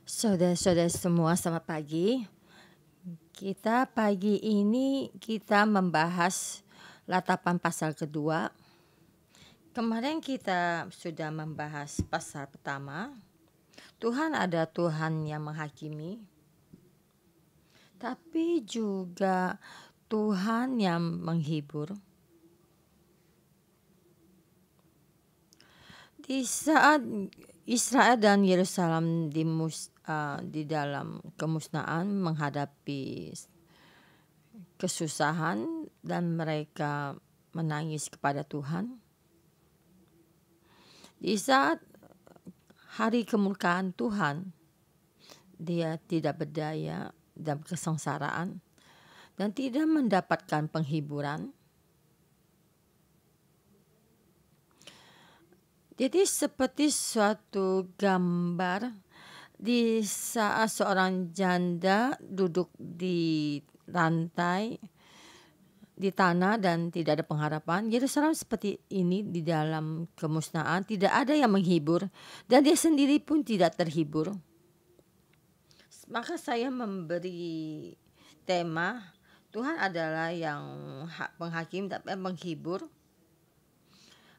Saudara-saudara semua, selamat pagi. Pagi ini kita membahas Latapan pasal kedua. Kemarin kita sudah membahas pasal pertama. Tuhan ada Tuhan yang menghakimi, tapi juga Tuhan yang menghibur. Di saat Israel dan Yerusalem di dalam kemusnahan menghadapi kesusahan dan mereka menangis kepada Tuhan. Di saat hari kemurkaan Tuhan, dia tidak berdaya dalam kesengsaraan dan tidak mendapatkan penghiburan. Jadi seperti suatu gambar di saat seorang janda duduk di lantai di tanah dan tidak ada pengharapan. Yerusalem seperti ini di dalam kemusnahan, tidak ada yang menghibur dan dia sendiri pun tidak terhibur. Maka saya memberi tema Tuhan adalah yang penghakim dan menghibur.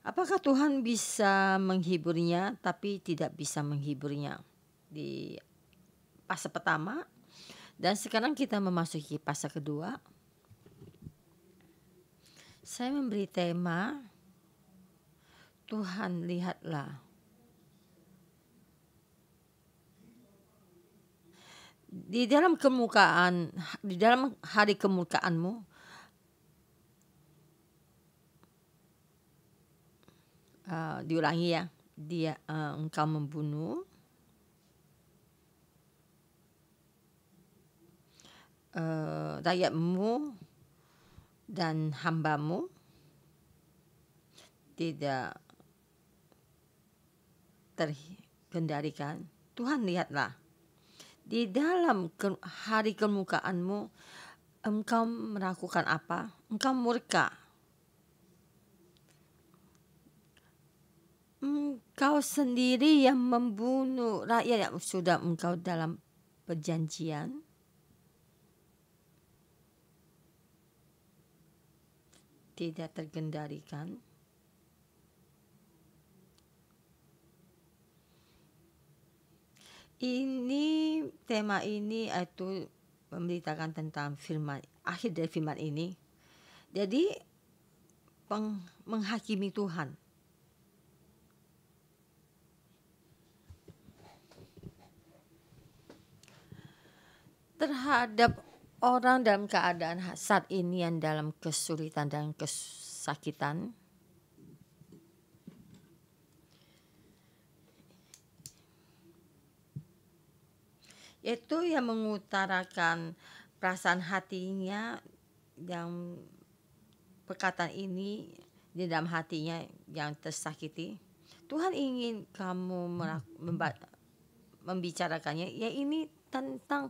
Apakah Tuhan bisa menghiburnya tapi tidak bisa menghiburnya di pasal pertama, dan sekarang kita memasuki pasal kedua. Saya memberi tema Tuhan lihatlah. Di dalam hari kemurkaanmu, diulangi ya, engkau membunuh rakyatmu dan hambamu, tidak terkendalikan. Tuhan lihatlah, di dalam hari kemurkaanmu engkau melakukan apa? Engkau murka. Engkau sendiri yang membunuh rakyat yang sudah engkau dalam perjanjian. Tidak terkendalikan. Tema ini itu memberitakan tentang akhir dari firman ini. Jadi menghakimi Tuhan. Terhadap orang dalam keadaan saat ini yang dalam kesulitan dan kesakitan, yaitu yang mengutarakan perasaan hatinya, yang perkataan ini di dalam hatinya yang tersakiti. Tuhan ingin kamu membicarakannya, ya ini tentang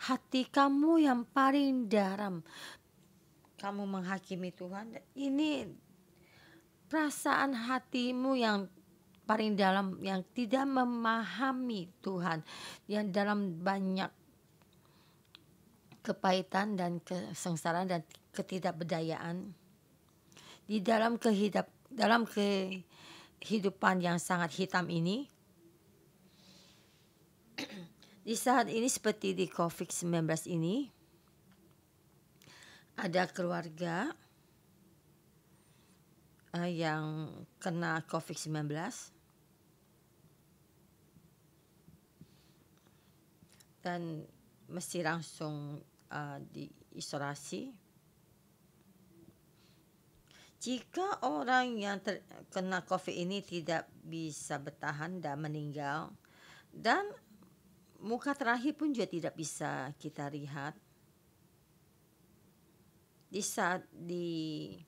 hati kamu yang paling dalam. Kamu menghakimi Tuhan, ini perasaan hatimu yang paling dalam, yang tidak memahami Tuhan, yang dalam banyak kepahitan dan kesengsaraan dan ketidakberdayaan di dalam kehidupan yang sangat hitam ini. Di saat ini seperti di COVID-19 ini, ada keluarga yang kena COVID-19 dan mesti langsung diisolasi. Jika orang yang terkena COVID ini tidak bisa bertahan dan meninggal, dan muka terakhir pun juga tidak bisa kita lihat, di saat diisolasi,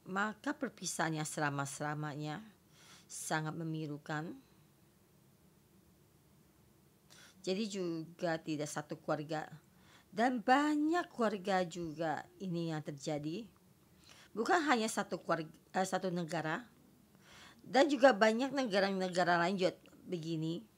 maka perpisahannya selama-lamanya sangat memilukan. Jadi juga tidak satu keluarga, dan banyak keluarga juga ini yang terjadi. Bukan hanya satu negara, dan juga banyak negara-negara lain juga begini.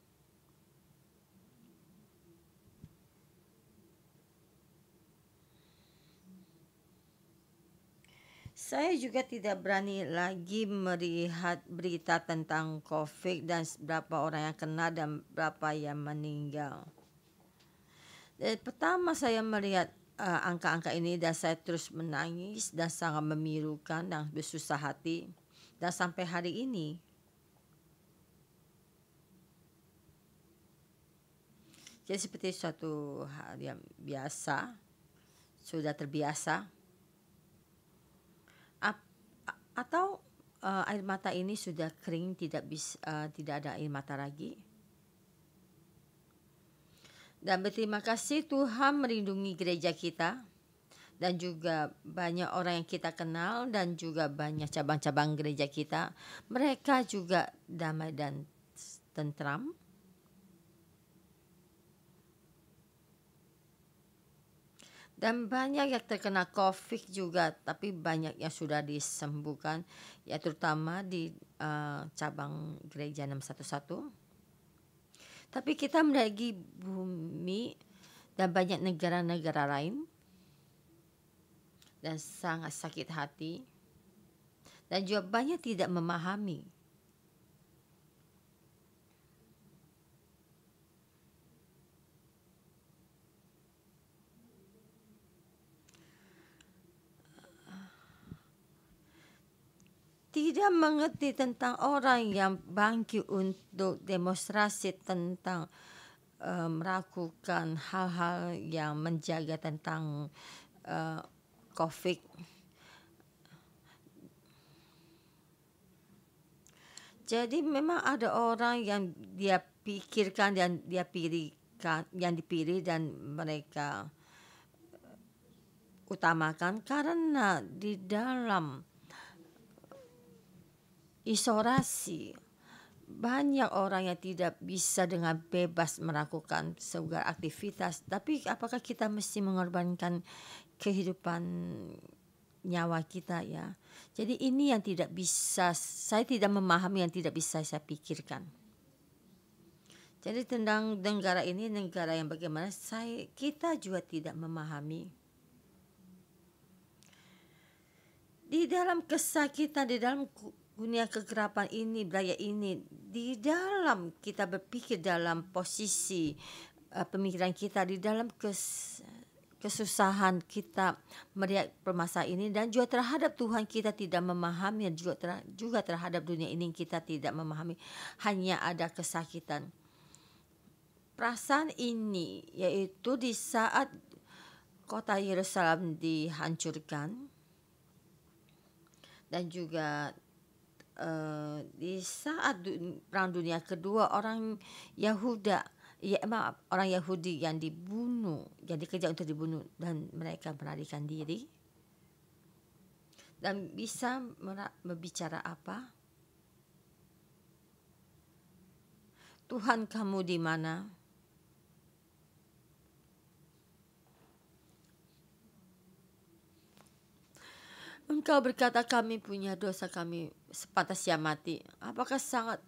Saya juga tidak berani lagi melihat berita tentang COVID dan berapa orang yang kena dan berapa yang meninggal. Pertama saya melihat angka-angka ini dan saya terus menangis dan sangat memilukan dan bersusah hati. Dan sampai hari ini jadi seperti suatu hal yang biasa, sudah terbiasa. Atau air mata ini sudah kering, tidak ada air mata lagi. Dan berterima kasih Tuhan melindungi gereja kita dan juga banyak orang yang kita kenal dan juga banyak cabang-cabang gereja kita. Mereka juga damai dan tentram. Dan banyak yang terkena COVID juga, tapi banyak yang sudah disembuhkan, ya terutama di cabang gereja 611. Tapi kita melihat bumi dan banyak negara-negara lain dan sangat sakit hati dan juga banyak tidak memahami. Tidak mengerti tentang orang yang bangkit untuk demonstrasi tentang melakukan hal-hal yang menjaga tentang COVID. Jadi memang ada orang yang dia pikirkan dan dia pilihkan, yang dipilih dan mereka utamakan karena di dalam isolasi banyak orang yang tidak bisa dengan bebas melakukan segala aktivitas. Tapi apakah kita mesti mengorbankan kehidupan nyawa kita ya? Jadi ini yang tidak bisa, saya tidak memahami, yang tidak bisa saya pikirkan. Jadi tentang negara ini, negara yang bagaimana, kita juga tidak memahami. Di dalam kesakitan, di dalam dunia kegelapan ini, belaya ini, di dalam kita berpikir dalam posisi pemikiran kita, di dalam kesusahan kita melihat permasalahan ini dan juga terhadap Tuhan kita tidak memahami, juga terhadap dunia ini kita tidak memahami, hanya ada kesakitan. Perasaan ini yaitu di saat kota Yerusalem dihancurkan dan juga di saat Perang Dunia Kedua orang Yahudi yang dibunuh, yang dikejar untuk dibunuh dan mereka melarikan diri. Dan bisa berbicara apa? Tuhan, kamu di mana? Engkau berkata kami punya dosa, kami sepantasnya mati. Apakah sangat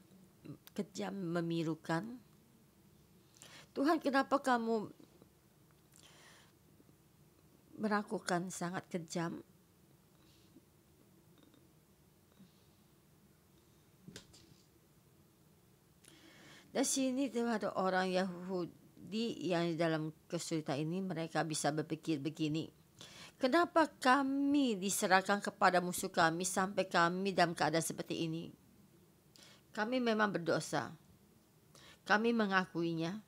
kejam, memilukan? Tuhan, kenapa kamu melakukan sangat kejam? Di sini ada orang Yahudi yang dalam kesulitan ini mereka bisa berpikir begini. Kenapa kami diserahkan kepada musuh kami sampai kami dalam keadaan seperti ini? Kami memang berdosa. Kami mengakuinya.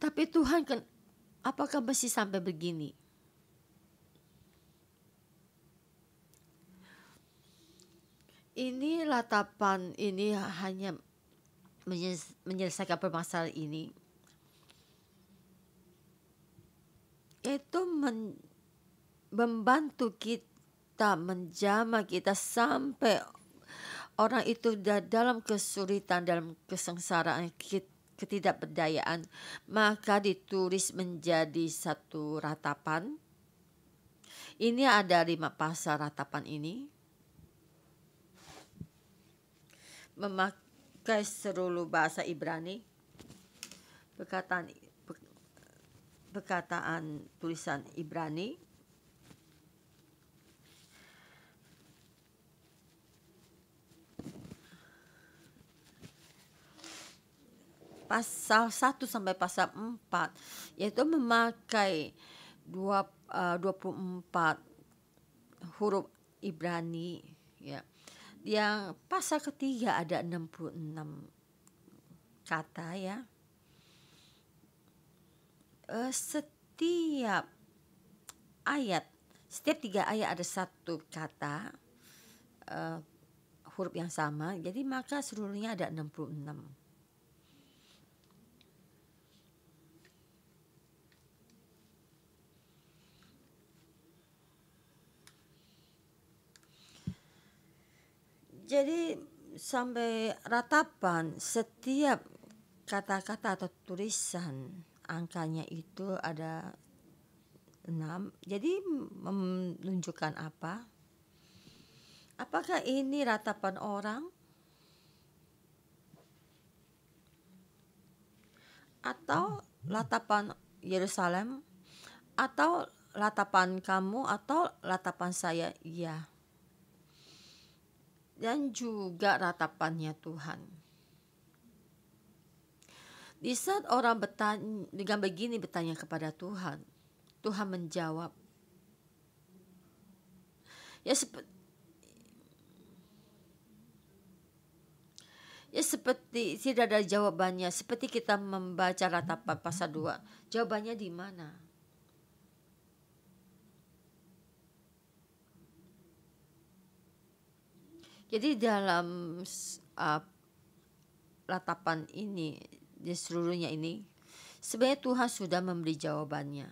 Tapi Tuhan, apakah mesti sampai begini? Ini latapan ini hanya menyelesaikan permasalahan ini. Itu membantu kita, menjamah kita sampai orang itu dalam kesulitan, dalam kesengsaraan, ketidakberdayaan, maka ditulis menjadi satu ratapan. Ini ada 5 pasal ratapan ini. Memakai seluruh bahasa Ibrani, perkataan tulisan Ibrani. pasal 1 sampai pasal 4, yaitu memakai 24 huruf Ibrani, ya. Yang pasal ketiga ada 66 kata, ya. Setiap 3 ayat ada 1 kata huruf yang sama, jadi maka seluruhnya ada 66. Jadi sampai ratapan setiap kata-kata atau tulisan angkanya itu ada 6. Jadi menunjukkan apa? Apakah ini ratapan orang? Atau ratapan Yerusalem? Atau ratapan kamu? Atau ratapan saya? Iya. Dan juga ratapannya Tuhan. Di saat orang dengan begini bertanya kepada Tuhan, Tuhan menjawab. Ya seperti tidak ada jawabannya, seperti kita membaca ratapan pasal 2. Jawabannya di mana? Jadi dalam ratapan ini, di seluruhnya ini, sebenarnya Tuhan sudah memberi jawabannya.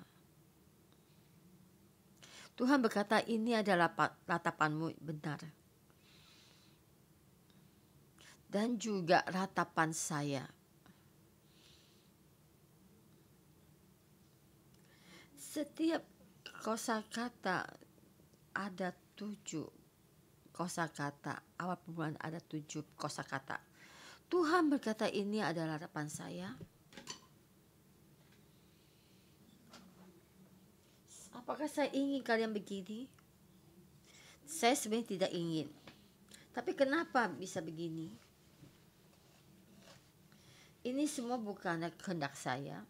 Tuhan berkata, ini adalah ratapanmu benar. Dan juga ratapan saya. Setiap kosakata ada 7 kosakata. Awal permulaan ada 7 kosakata. Tuhan berkata, ini adalah harapan saya. Apakah saya ingin kalian begini? Saya sebenarnya tidak ingin. Tapi kenapa bisa begini? Ini semua bukan kehendak saya.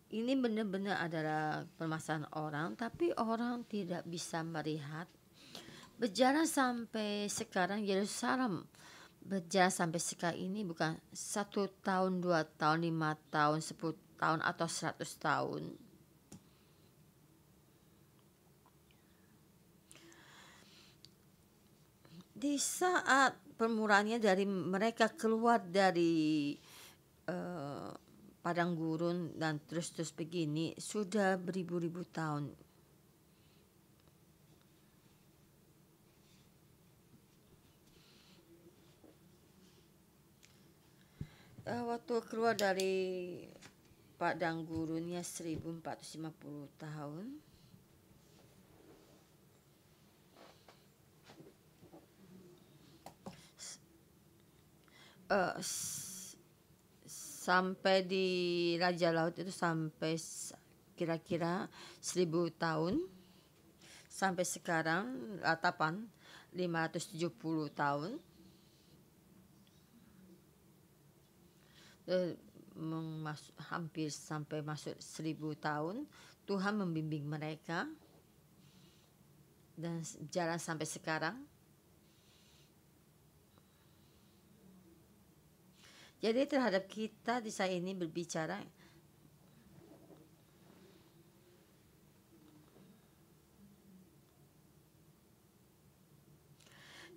Ini benar-benar adalah permasalahan orang, tapi orang tidak bisa melihat. Berjalan sampai sekarang, Yerusalem berjalan sampai sekarang ini bukan 1 tahun, 2 tahun, 5 tahun, 10 tahun, atau 100 tahun. Di saat permulaannya dari mereka keluar dari padang gurun dan terus begini sudah beribu-ribu tahun. Waktu keluar dari padang gurunnya 1450 tahun. Sampai di Raja Laut itu sampai kira-kira 1000 tahun. Sampai sekarang ratapan 570 tahun. Hampir sampai masuk 1000 tahun. Tuhan membimbing mereka dan jalan sampai sekarang. Jadi terhadap kita di saat ini berbicara,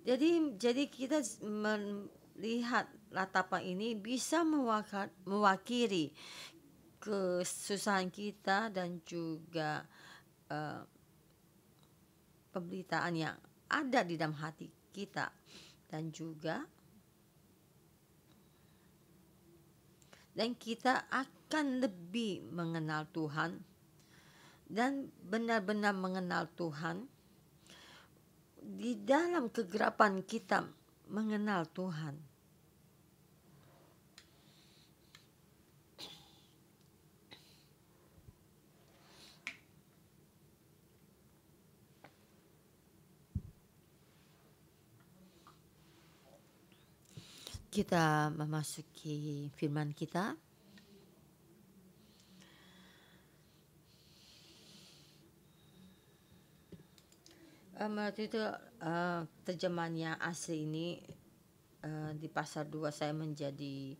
jadi kita melihat ratapan ini bisa mewakili kesusahan kita dan juga penderitaan yang ada di dalam hati kita, dan juga kita akan lebih mengenal Tuhan dan benar-benar mengenal Tuhan. Di dalam kegelapan kita mengenal Tuhan. Kita memasuki firman kita. Menurut itu terjemahannya asli ini di pasal 2 saya menjadi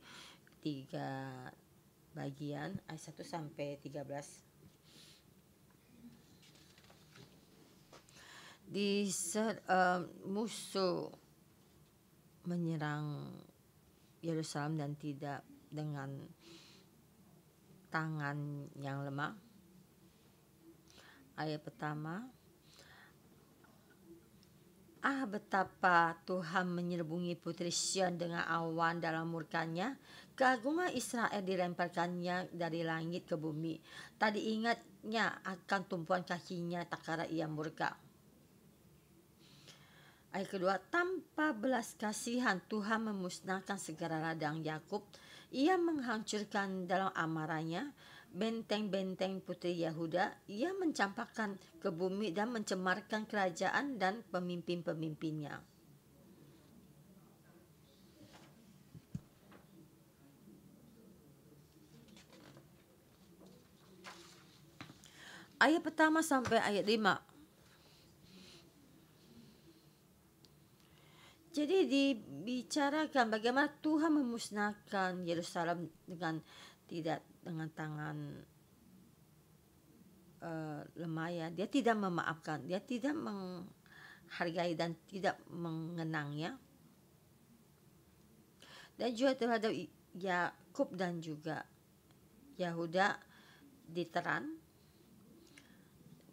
3 bagian, ayat 1 sampai 13. Di saat musuh menyerang Yerusalem dan tidak dengan tangan yang lemah. Ayat pertama, betapa Tuhan menyelubungi putri Sion dengan awan dalam murkanya. Keagungan Israel dilemparkannya dari langit ke bumi. Tak diingatnya akan tumpuan kakinya tak kala ia murka. Ayat kedua, tanpa belas kasihan Tuhan memusnahkan segala ladang Yakub. Ia menghancurkan dalam amarahnya benteng-benteng putri Yehuda. Ia mencampakkan ke bumi dan mencemarkan kerajaan dan pemimpin-pemimpinnya. Ayat pertama sampai ayat 5. Jadi dibicarakan bagaimana Tuhan memusnahkan Yerusalem dengan tangan lemah ya. Dia tidak memaafkan, dia tidak menghargai dan tidak mengenangnya. Dan juga terhadap Yakub dan juga Yehuda diteran.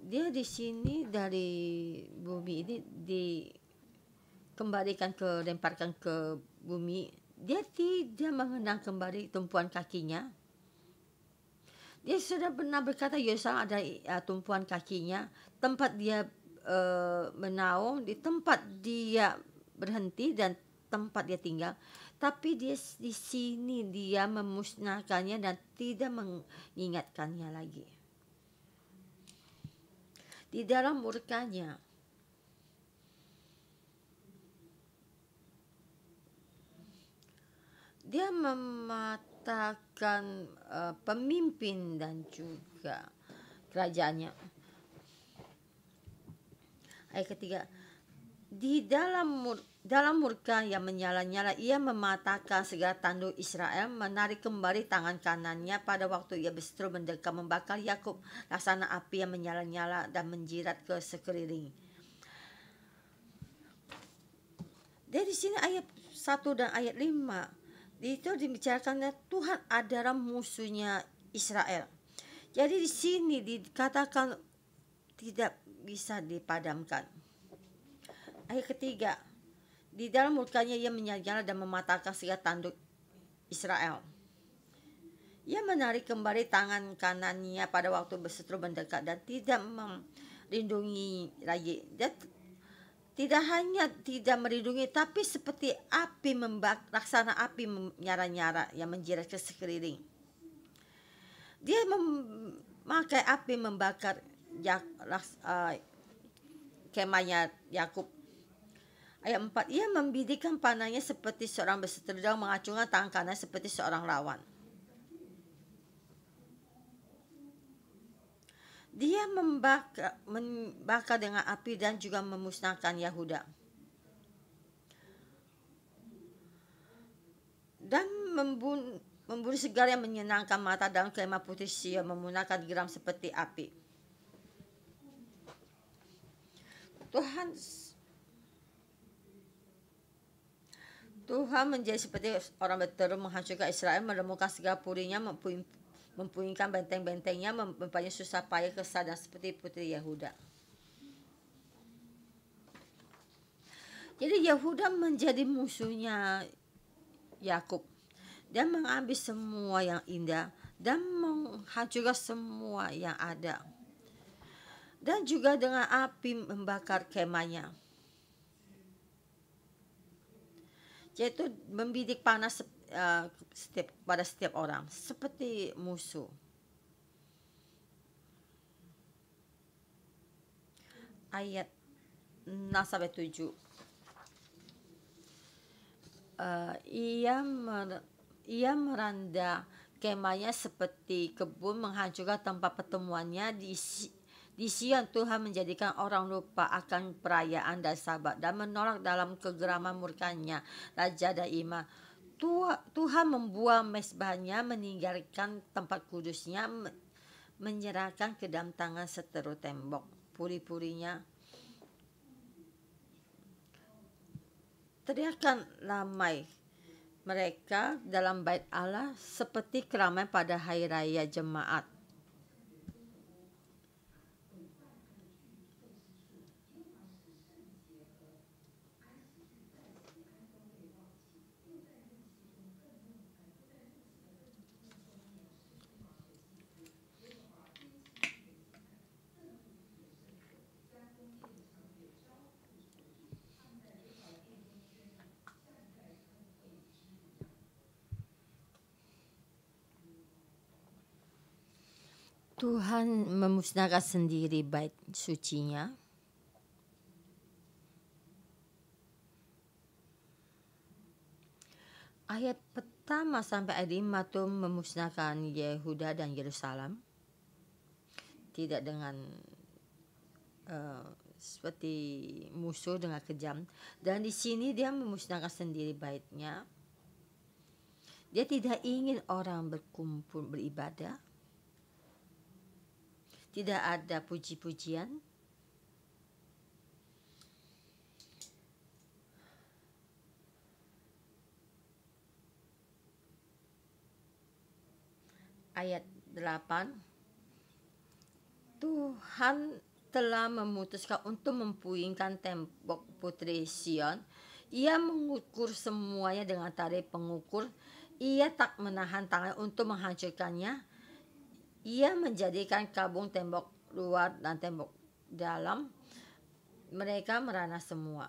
Dia di sini dari bumi ini dikembalikan lemparkan ke bumi. Dia tidak mengenang kembali tumpuan kakinya. Dia sudah pernah berkata Yerusalem ada tumpuan kakinya, tempat dia menaung, di tempat dia berhenti dan tempat dia tinggal. Tapi dia di sini dia memusnahkannya dan tidak mengingatkannya lagi. Di dalam murkanya dia mematahkan pemimpin dan juga kerajaannya. Ayat ketiga, di dalam murka yang menyala-nyala ia mematahkan segala tanduk Israel, menarik kembali tangan kanannya pada waktu ia berseteru mendekam membakar Yakub, laksana api yang menyala-nyala dan menjirat ke sekeliling. Dari sini ayat 1 dan ayat 5 itu dibicarakannya Tuhan adalah musuhnya Israel. Jadi di sini dikatakan tidak bisa dipadamkan. Ayat ketiga, di dalam murkanya ia menyala-nyala dan mematahkan segala tanduk Israel. Ia menarik kembali tangan kanannya pada waktu berseteru mendekat dan tidak melindungi lagi. Dia tidak hanya tidak melindungi, tapi seperti api laksana api menyala-nyala yang menjirat ke sekeliling. Dia memakai api membakar kemahnya Yakub. Ayat 4, ia membidikkan panahnya seperti seorang berseteru dan mengacungkan tangan kanan seperti seorang lawan. Dia membakar dengan api dan juga memusnahkan Yehuda. Dan membunuh segala yang menyenangkan mata dalam kemah putri Sion, menggunakan geram seperti api. Tuhan menjadi seperti orang berteru menghancurkan Israel, menemukan segala purinya, mempunyaikan benteng-bentengnya, mempunyai susah payah kesal dan seperti putri Yehuda. Jadi Yehuda menjadi musuhnya Yakub. Dia mengambil semua yang indah dan menghancurkan semua yang ada. Dan juga dengan api membakar kemahnya. Yaitu membidik panas pada setiap orang seperti musuh. Ayat 6-7. Ia ia meranda kemahnya seperti kebun, menghancurkan tempat pertemuannya di Sion. Tuhan menjadikan orang lupa akan perayaan dan Sabat dan menolak dalam kegeraman murkanya Raja Daima. Tuhan membuang mezbahnya, meninggalkan tempat kudusnya, menyerahkan ke dalam tangan seteru tembok. Puri-purinya teriakan ramai mereka dalam bait Allah seperti keramaian pada hari raya jemaat. Tuhan memusnahkan sendiri bait sucinya. Ayat pertama sampai ayat 5 itu memusnahkan Yehuda dan Yerusalem. Tidak dengan seperti musuh dengan kejam. Dan di sini dia memusnahkan sendiri baitnya. Dia tidak ingin orang berkumpul beribadah. Tidak ada puji-pujian. Ayat 8. Tuhan telah memutuskan untuk mempuingkan tembok putri Sion. Ia mengukur semuanya dengan tarif pengukur. Ia tak menahan tangan untuk menghancurkannya. Ia menjadikan kabung tembok luar dan tembok dalam. Mereka merana semua.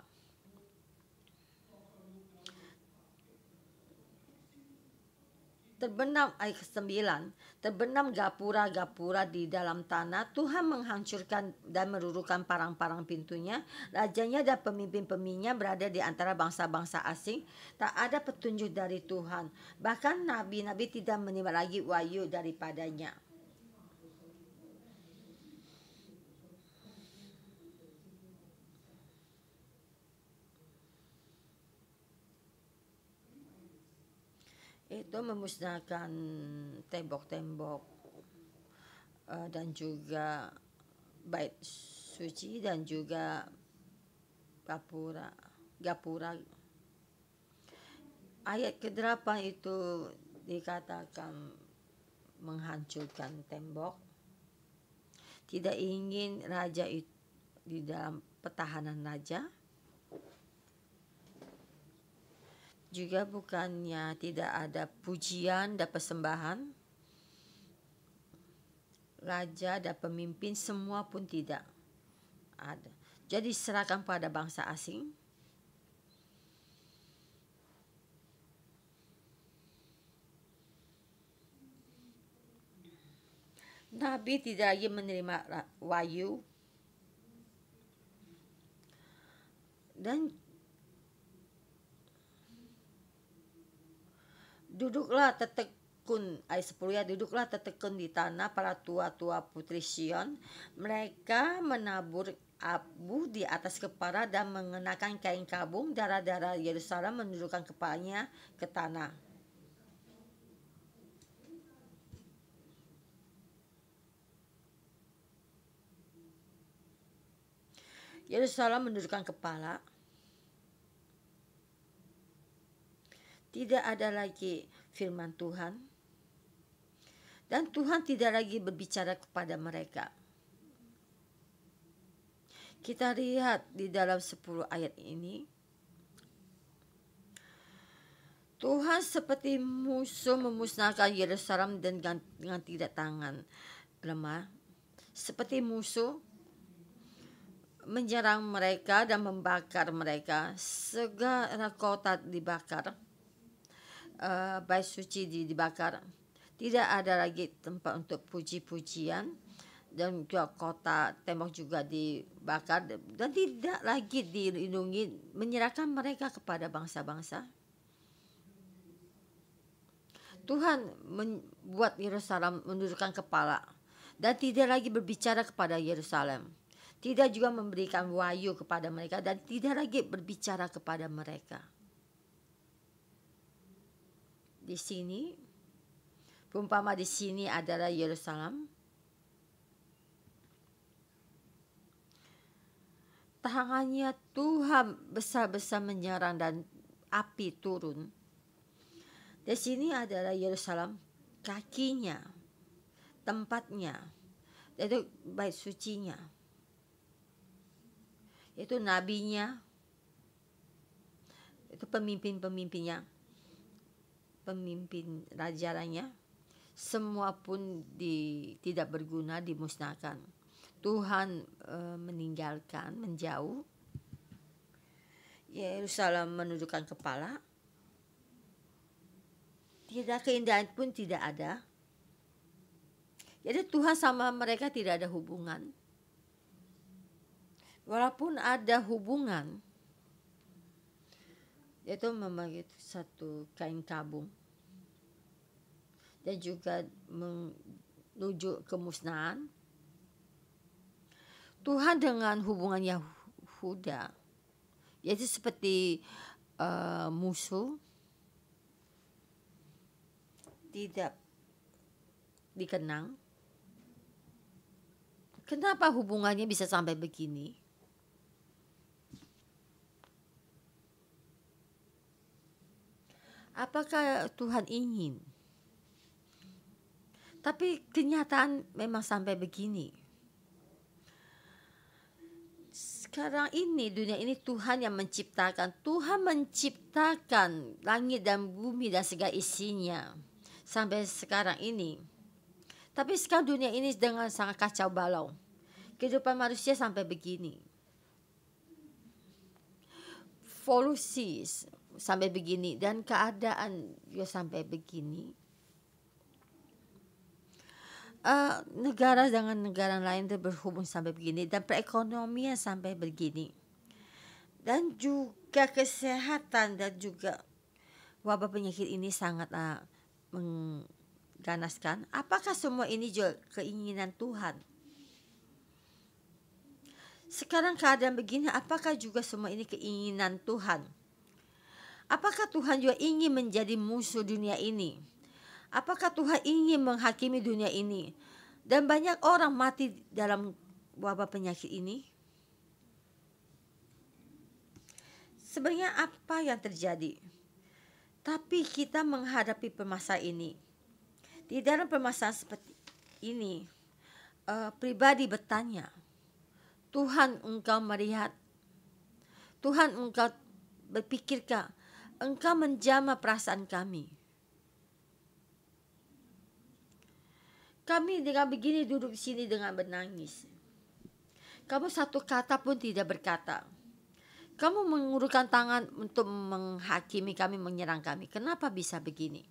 Terbenam ayat ke-9. Terbenam gapura-gapura di dalam tanah. Tuhan menghancurkan dan meruntuhkan parang-parang pintunya. Rajanya dan pemimpin-pemimpinnya berada di antara bangsa-bangsa asing. Tak ada petunjuk dari Tuhan. Bahkan nabi-nabi tidak menerima lagi wahyu daripadanya. Itu memusnahkan tembok-tembok dan juga bait suci dan juga gapura. Ayat ke-8 itu dikatakan menghancurkan tembok. Tidak ingin raja itu di dalam pertahanan raja. Juga bukannya tidak ada pujian dan persembahan. Raja dan pemimpin semua pun tidak ada. Jadi serahkan pada bangsa asing. Nabi tidak lagi menerima wahyu. Dan duduklah tertekun, ayat 10 ya, duduklah tertekun di tanah para tua-tua putri Sion. Mereka menabur abu di atas kepala dan mengenakan kain kabung. Darah-darah Yerusalem menundukkan kepalanya ke tanah. Yerusalem menundukkan kepala. Tidak ada lagi firman Tuhan. Dan Tuhan tidak lagi berbicara kepada mereka. Kita lihat di dalam 10 ayat ini. Tuhan seperti musuh memusnahkan Yerusalem dengan tidak tangan lemah. Seperti musuh menyerang mereka dan membakar mereka. Segala kota dibakar. Bait suci dibakar. Tidak ada lagi tempat untuk puji-pujian. Dan juga kota tembok juga dibakar. Dan tidak lagi dilindungi, menyerahkan mereka kepada bangsa-bangsa. Tuhan membuat Yerusalem menundukkan kepala dan tidak lagi berbicara kepada Yerusalem. Tidak juga memberikan wahyu kepada mereka dan tidak lagi berbicara kepada mereka. Di sini, perumpama di sini adalah Yerusalem. Tangannya Tuhan besar-besar menyerang dan api turun. Di sini adalah Yerusalem, kakinya, tempatnya, yaitu bait sucinya, itu nabinya, itu pemimpin-pemimpinnya, pemimpin raja-rajanya, semua pun tidak berguna, dimusnahkan. Tuhan meninggalkan, menjauh. Yerusalem menundukkan kepala. Tidak, keindahan pun tidak ada. Jadi Tuhan sama mereka tidak ada hubungan. Walaupun ada hubungan, yaitu memakai satu kain kabung dan juga menuju kemusnahan. Tuhan dengan hubungan Yahuda, yaitu seperti musuh, tidak dikenang. Kenapa hubungannya bisa sampai begini? Apakah Tuhan ingin? Tapi kenyataan memang sampai begini. Sekarang ini, dunia ini Tuhan yang menciptakan. Tuhan menciptakan langit dan bumi dan segala isinya sampai sekarang ini. Tapi sekarang dunia ini dengan sangat kacau balau. Kehidupan manusia sampai begini. Polusi sampai begini dan keadaan juga sampai begini. Negara dengan negara lain berhubung sampai begini dan perekonomian sampai begini, dan juga kesehatan dan juga wabah penyakit ini sangat mengganaskan. Apakah semua ini juga keinginan Tuhan? Sekarang keadaan begini, apakah juga semua ini keinginan Tuhan? Apakah Tuhan juga ingin menjadi musuh dunia ini? Apakah Tuhan ingin menghakimi dunia ini? Dan banyak orang mati dalam wabah penyakit ini. Sebenarnya apa yang terjadi? Tapi kita menghadapi permasalahan ini. Di dalam permasalahan seperti ini, pribadi bertanya, Tuhan, Engkau melihat? Tuhan, Engkau berpikirkah? Engkau menjamah perasaan kami. Kami dengan begini duduk di sini dengan menangis. Kamu satu kata pun tidak berkata. Kamu mengulurkan tangan untuk menghakimi kami, menyerang kami. Kenapa bisa begini?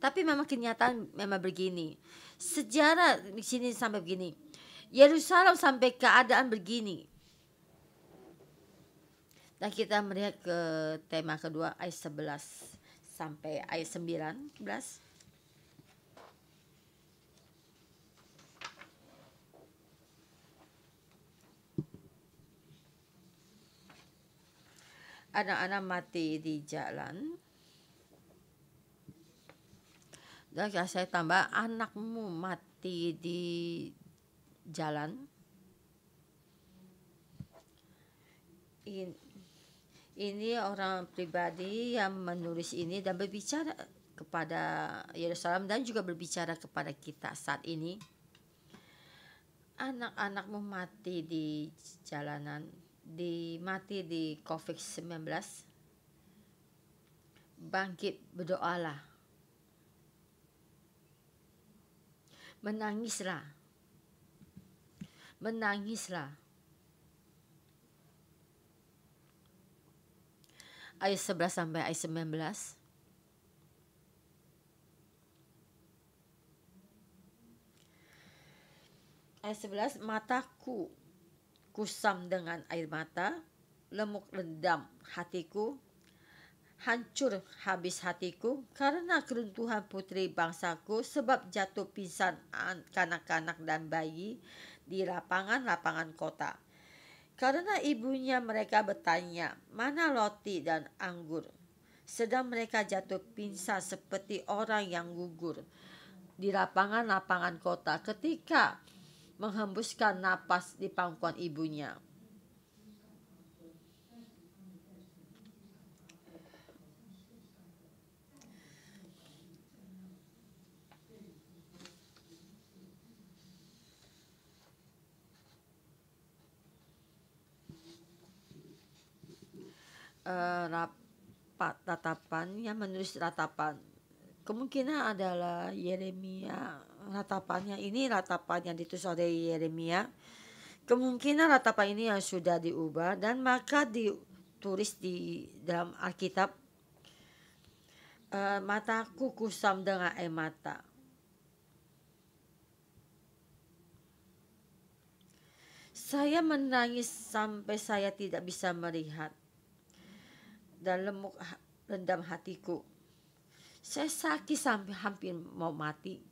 Tapi memang kenyataan memang begini. Sejarah di sini sampai begini. Yerusalem sampai keadaan begini. Dan kita melihat ke tema kedua ayat 11 sampai ayat 19. Anak-anak mati di jalan. Dan saya tambah, anakmu mati di jalan. Ini orang pribadi yang menulis ini dan berbicara kepada Yerusalem dan juga berbicara kepada kita saat ini. Anak-anakmu mati di jalanan, mati di COVID-19. Bangkit, berdoalah. Menangislah. Ayat 11 sampai ayat 19. Ayat 11, mataku kusam dengan air mata, lemuk rendam hatiku, Hancur habis hatiku karena keruntuhan putri bangsaku, sebab jatuh pingsan kanak-kanak dan bayi di lapangan-lapangan kota. Karena ibunya mereka bertanya, mana roti dan anggur? Sedang mereka jatuh pingsan seperti orang yang gugur di lapangan-lapangan kota ketika menghembuskan napas di pangkuan ibunya. Ratapan yang menulis ratapan kemungkinan adalah Yeremia. Ratapannya ini ratapan yang ditulis oleh Yeremia. Kemungkinan ratapan ini yang sudah diubah dan maka ditulis di dalam Alkitab, mataku kusam dengan air mata. Saya menangis sampai saya tidak bisa melihat dan lemuk rendam hatiku. Saya sakit sampai hampir mau mati.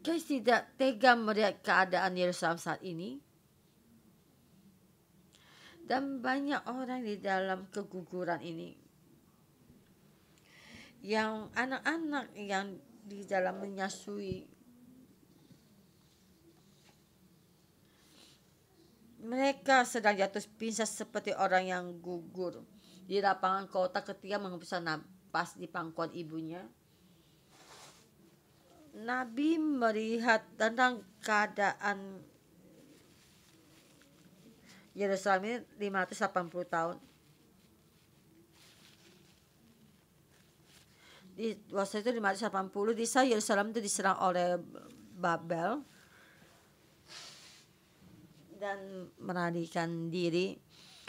Guys, tidak tega melihat keadaan Yerusalem saat ini. Dan banyak orang di dalam keguguran ini. Yang anak-anak yang di dalam menyusui. Mereka sedang jatuh pingsan seperti orang yang gugur di lapangan kota ketika menghembuskan napas di pangkuan ibunya. Nabi melihat tentang keadaan Yerusalem ini 580 tahun. Di waktu itu 580 di saat Yerusalem itu diserang oleh Babel dan melarikan diri,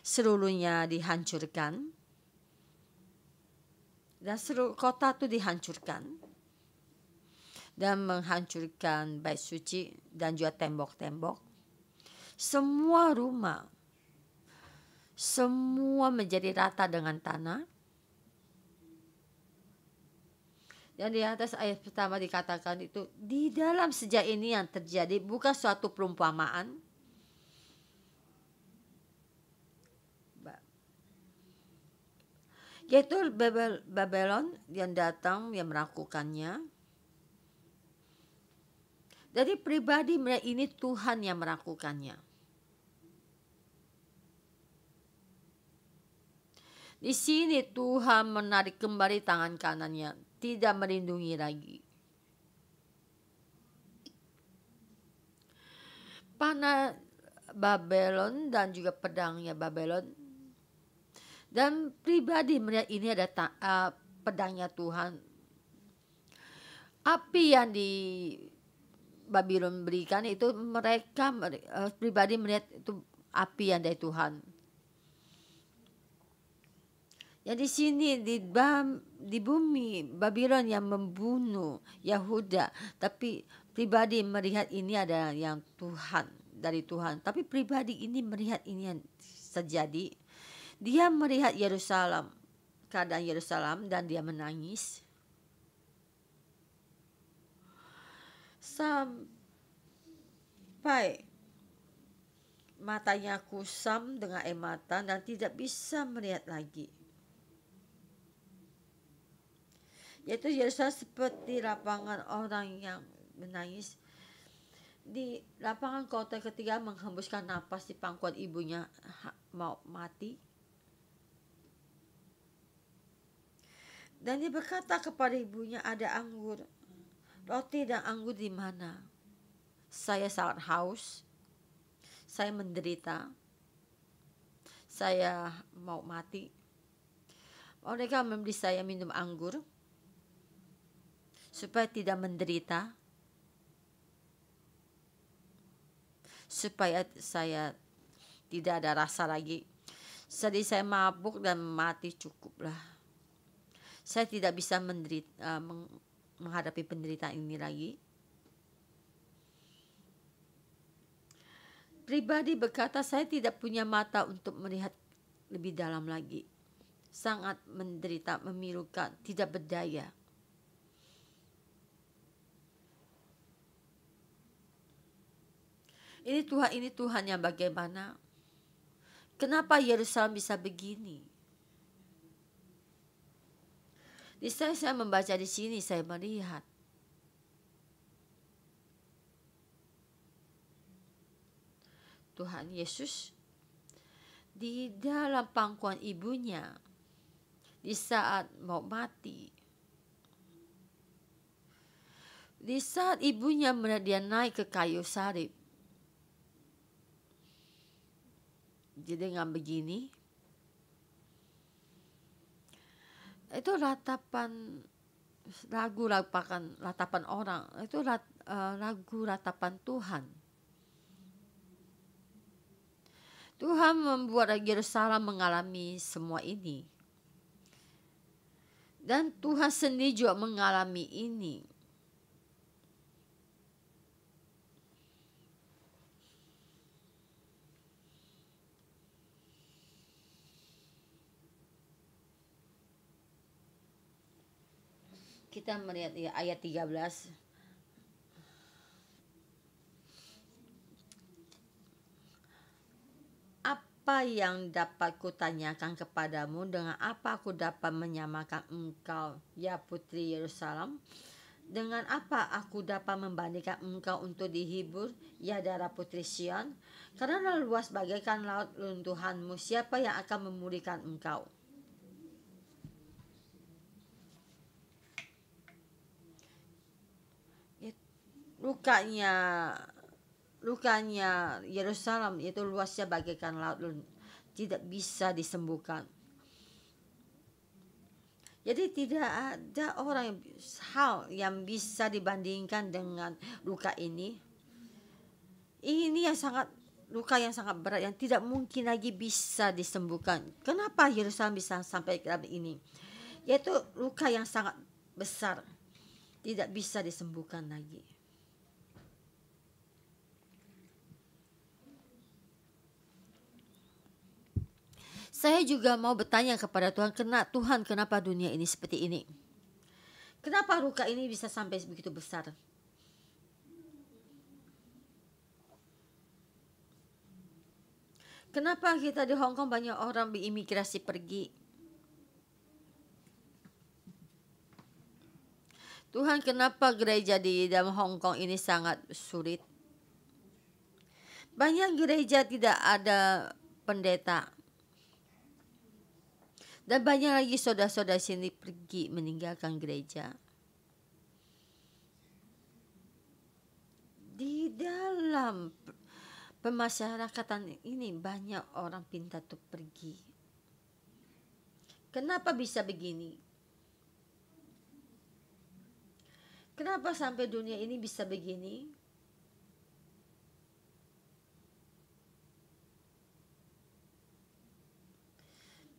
seluruhnya dihancurkan dan seluruh kota itu dihancurkan dan menghancurkan bait suci dan juga tembok-tembok, semua rumah, semua menjadi rata dengan tanah. Dan di atas ayat pertama dikatakan itu di dalam sejak ini yang terjadi bukan suatu perumpamaan, yaitu Babylon yang datang yang melakukannya. Dari pribadi mereka ini Tuhan yang melakukannya. Di sini Tuhan menarik kembali tangan kanannya, tidak melindungi lagi. Panah Babylon dan juga pedangnya Babylon. Dan pribadi melihat ini ada pedangnya Tuhan. Api yang di Babylon berikan itu mereka pribadi melihat itu api yang dari Tuhan. Ya di sini di bumi Babylon yang membunuh Yahuda, tapi pribadi melihat ini adalah yang Tuhan, dari Tuhan. Tapi pribadi ini melihat ini yang terjadi. Dia melihat Yerusalem, keadaan Yerusalem, dan dia menangis. Sampai matanya kusam dengan air mata dan tidak bisa melihat lagi. Yaitu Yerusalem seperti lapangan orang yang menangis. Di lapangan kota ketika menghembuskan napas di pangkuan ibunya mau mati. Dan dia berkata kepada ibunya, ada anggur, roti dan anggur di mana? Saya sangat haus, saya menderita, saya mau mati. Mereka memberi saya minum anggur supaya tidak menderita, supaya saya tidak ada rasa lagi. Jadi saya mabuk dan mati, cukuplah. Saya tidak bisa menghadapi penderitaan ini lagi. Pribadi berkata, saya tidak punya mata untuk melihat lebih dalam lagi. Sangat menderita, memilukan, tidak berdaya. Ini Tuhan yang bagaimana? Kenapa Yerusalem bisa begini? Di saya membaca di sini, saya melihat Tuhan Yesus di dalam pangkuan ibunya di saat mau mati. Di saat ibunya melihat dia naik ke kayu salib. Jadi dengan begini, itu ratapan ratapan orang, itu lagu ratapan Tuhan. Tuhan membuat Yerusalem mengalami semua ini. Dan Tuhan sendiri juga mengalami ini. Kita melihat ya, ayat 13. Apa yang dapat kutanyakan kepadamu, dengan apa aku dapat menyamakan engkau, ya putri Yerusalem? Dengan apa aku dapat membandingkan engkau untuk dihibur, ya darah putri Sion? Karena luas bagaikan laut runtuhanmu, siapa yang akan memulihkan engkau? Lukanya Yerusalem itu luasnya bagaikan laut, tidak bisa disembuhkan. Jadi tidak ada hal yang bisa dibandingkan dengan luka ini. Ini luka yang sangat berat yang tidak mungkin lagi bisa disembuhkan. Kenapa Yerusalem bisa sampai ke ini? Yaitu luka yang sangat besar, tidak bisa disembuhkan lagi. Saya juga mau bertanya kepada Tuhan, kenapa dunia ini seperti ini? Kenapa luka ini bisa sampai begitu besar? Kenapa kita di Hong Kong banyak orang berimigrasi pergi? Tuhan, kenapa gereja di dalam Hong Kong ini sangat sulit? Banyak gereja tidak ada pendeta. Dan banyak lagi saudara-saudara sini pergi meninggalkan gereja. Di dalam pemasyarakatan ini banyak orang pintar untuk pergi. Kenapa bisa begini? Kenapa sampai dunia ini bisa begini?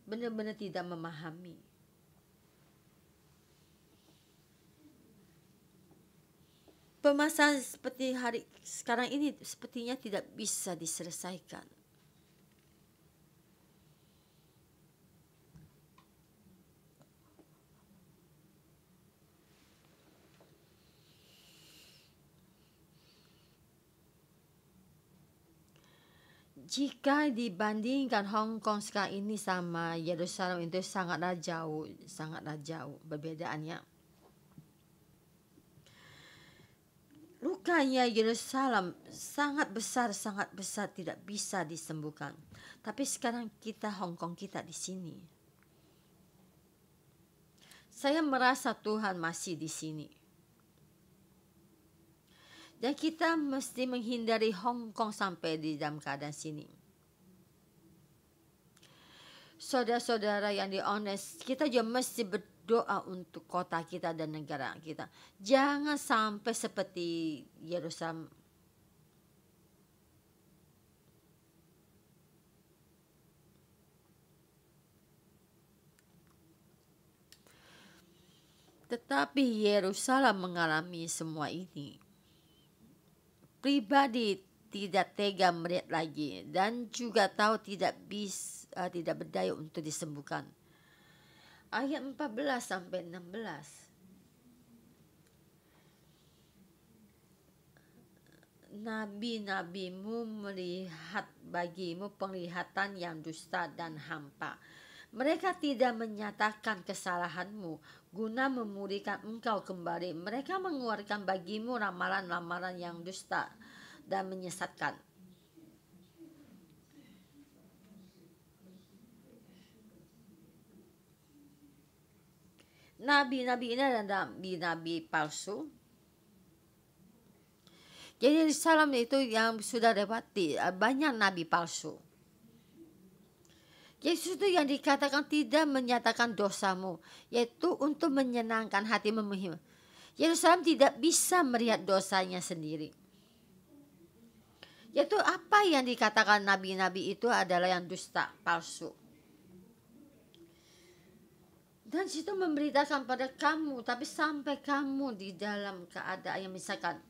Benar-benar tidak memahami. Permasalahan seperti hari sekarang ini sepertinya tidak bisa diselesaikan. Jika dibandingkan Hong Kong sekarang ini sama Yerusalem itu sangatlah jauh perbedaannya. Lukanya Yerusalem sangat besar tidak bisa disembuhkan. Tapi sekarang kita Hong Kong kita di sini. Saya merasa Tuhan masih di sini. Dan kita mesti menghindari Hong Kong sampai di dalam keadaan sini. Saudara-saudara yang honest, kita juga mesti berdoa untuk kota kita dan negara kita. Jangan sampai seperti Yerusalem. Tetapi Yerusalem mengalami semua ini. Pribadi tidak tega melihat lagi dan juga tahu tidak bisa tidak berdaya untuk disembuhkan. Ayat 14 sampai 16. Nabi-nabimu melihat bagimu penglihatan yang dusta dan hampa. Mereka tidak menyatakan kesalahanmu guna memulihkan engkau kembali. Mereka mengeluarkan bagimu ramalan-ramalan yang dusta dan menyesatkan. Nabi-nabi ini adalah nabi-nabi palsu. Jadi salam itu yang sudah lewati banyak nabi palsu. Yesus itu yang dikatakan tidak menyatakan dosamu, yaitu untuk menyenangkan hati memihim. Yerusalem tidak bisa melihat dosanya sendiri. Yaitu apa yang dikatakan nabi-nabi itu adalah yang dusta, palsu. Dan situ memberitakan pada kamu, tapi sampai kamu di dalam keadaan yang misalkan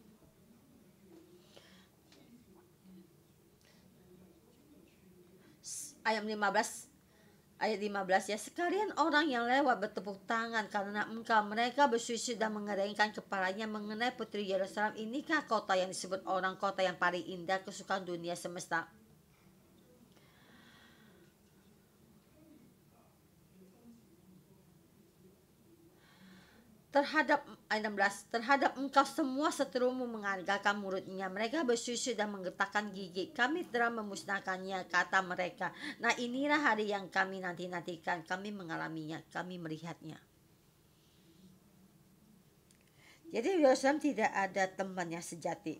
ayat 15 ya, sekalian orang yang lewat bertepuk tangan karena engkau, mereka bersuci dan mengeringkan kepalanya mengenai putri Yerusalem. Inikah kota yang disebut orang kota yang paling indah, kesukaan dunia semesta? Terhadap engkau semua seterumu menganggarkan mulutnya, mereka bersusu dan menggetakkan gigi. Kami telah memusnahkannya, kata mereka. Nah, inilah hari yang kami nanti-nantikan, kami mengalaminya, kami melihatnya. Jadi Yerusalem tidak ada teman yang sejati.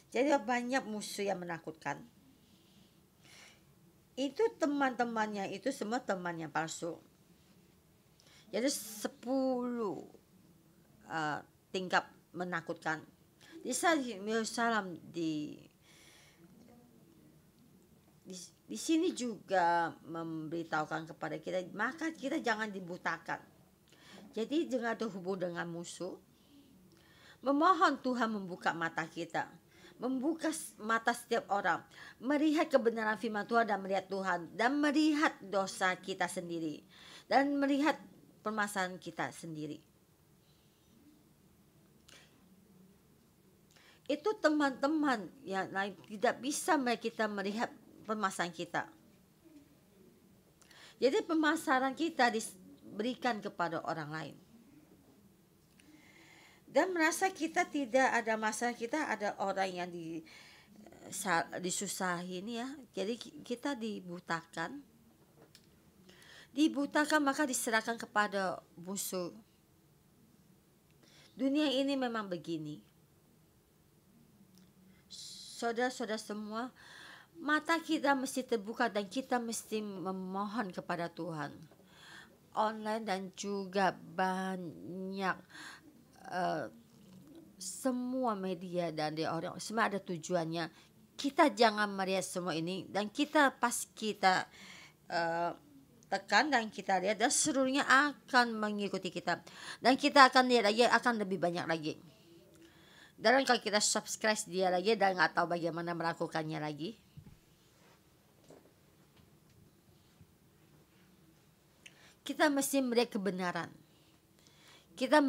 Jadi banyak musuh yang menakutkan. Itu teman-temannya itu semua teman yang palsu. Jadi 10 tingkap menakutkan. Di Yerusalem di sini juga memberitahukan kepada kita, maka kita jangan dibutakan. Jadi jangan terhubung dengan musuh. Memohon Tuhan membuka mata kita, membuka mata setiap orang, melihat kebenaran firman Tuhan dan melihat Tuhan, dan melihat dosa kita sendiri, dan melihat permasalahan kita sendiri. Itu teman-teman yang lain tidak bisa kita melihat permasalahan kita. Jadi permasalahan kita diberikan kepada orang lain. Dan merasa kita tidak ada masalah, kita ada orang yang disusahin ya. Jadi kita dibutakan maka diserahkan kepada musuh. Dunia ini memang begini. Saudara-saudara semua, mata kita mesti terbuka dan kita mesti memohon kepada Tuhan. Online dan juga banyak semua media dan orang semua ada tujuannya. Kita jangan melihat semua ini dan kita tekan dan kita lihat dan seluruhnya akan mengikuti kita dan kita akan lihat lagi akan lebih banyak lagi. Dan kalau kita subscribe dia lagi dan nggak tahu bagaimana melakukannya lagi, kita mesti melihat kebenaran. Kita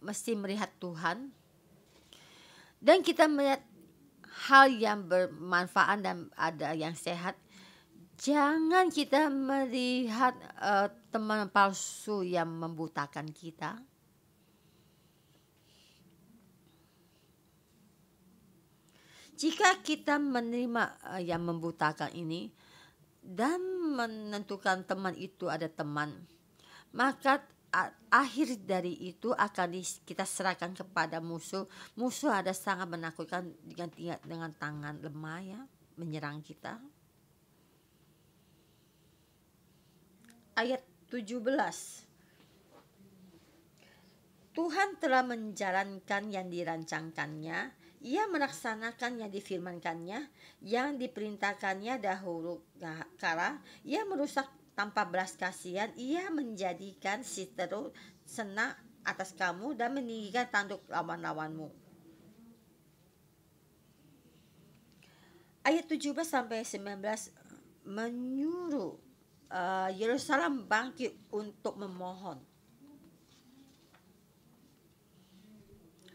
mesti melihat Tuhan dan kita melihat hal yang bermanfaat dan ada yang sehat. Jangan kita melihat teman palsu yang membutakan kita. Jika kita menerima yang membutakan ini dan menentukan teman itu ada teman, maka akhir dari itu akan kita serahkan kepada musuh. Musuh ada sangat menakutkan dengan tangan lemah ya, menyerang kita. Ayat 17. Tuhan telah menjalankan yang dirancangkannya, ia melaksanakan yang difirmankannya, yang diperintahkannya dahulu kala, ia merusak tanpa belas kasihan, ia menjadikan siteru senang atas kamu dan meninggikan tanduk lawan-lawanmu. Ayat 17 sampai 19 menyuruh Yerusalem bangkit untuk memohon.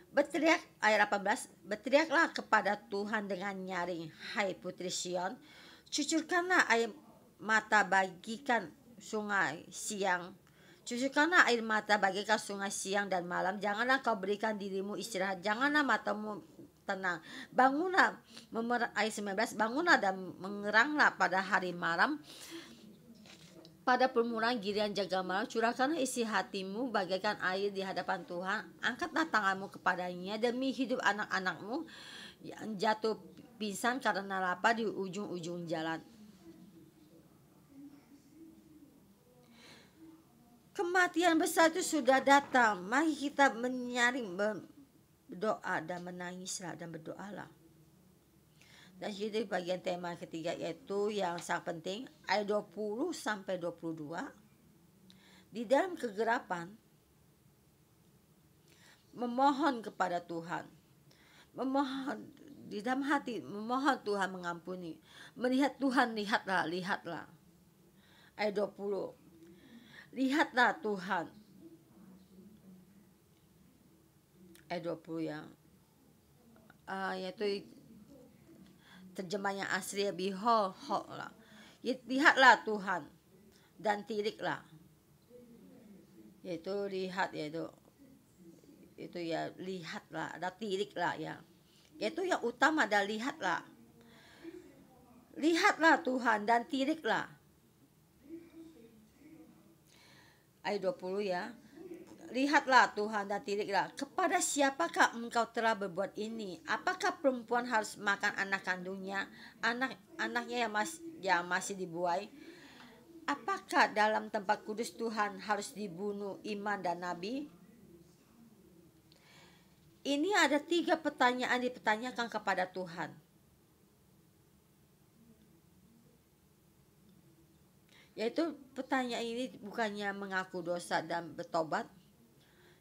Berteriak, ayat 18, berteriaklah kepada Tuhan dengan nyaring, hai putri Sion, cucurkanlah air mata bagikan sungai siang. Cucurkanlah air mata bagikan sungai siang dan malam. Janganlah kau berikan dirimu istirahat. Janganlah matamu tenang. Bangunlah, ayat 19, bangunlah dan mengeranglah pada hari malam. Pada permulaan giliran jaga malam, curahkanlah isi hatimu bagaikan air di hadapan Tuhan. Angkatlah tanganmu kepadanya demi hidup anak-anakmu yang jatuh pingsan karena lapar di ujung-ujung jalan. Kematian besar itu sudah datang. Mari kita menyaring, berdoa dan menangislah dan berdoalah. Dan jadi bagian tema ketiga yaitu yang sangat penting, ayat 20 sampai 22. Di dalam kegelapan memohon kepada Tuhan. Memohon di dalam hati, memohon Tuhan mengampuni. Melihat Tuhan, lihatlah. Ayat 20. Lihatlah Tuhan. Ayat 20 ya. Yaitu terjemahnya asli, behold lah. Lihatlah Tuhan dan tiriklah. Yaitu lihat, yaitu ya lihatlah, ada tiriklah ya. Yaitu yang utama adalah lihatlah. Lihatlah Tuhan dan tiriklah. Ayat 20 ya. Lihatlah Tuhan dan tiriklah. Kepada siapakah engkau telah berbuat ini? Apakah perempuan harus makan anak kandungnya, anaknya yang masih dibuai? Apakah dalam tempat kudus Tuhan harus dibunuh imam dan nabi? Ini ada 3 pertanyaan dipertanyakan kepada Tuhan. Yaitu pertanyaan ini bukannya mengaku dosa dan bertobat.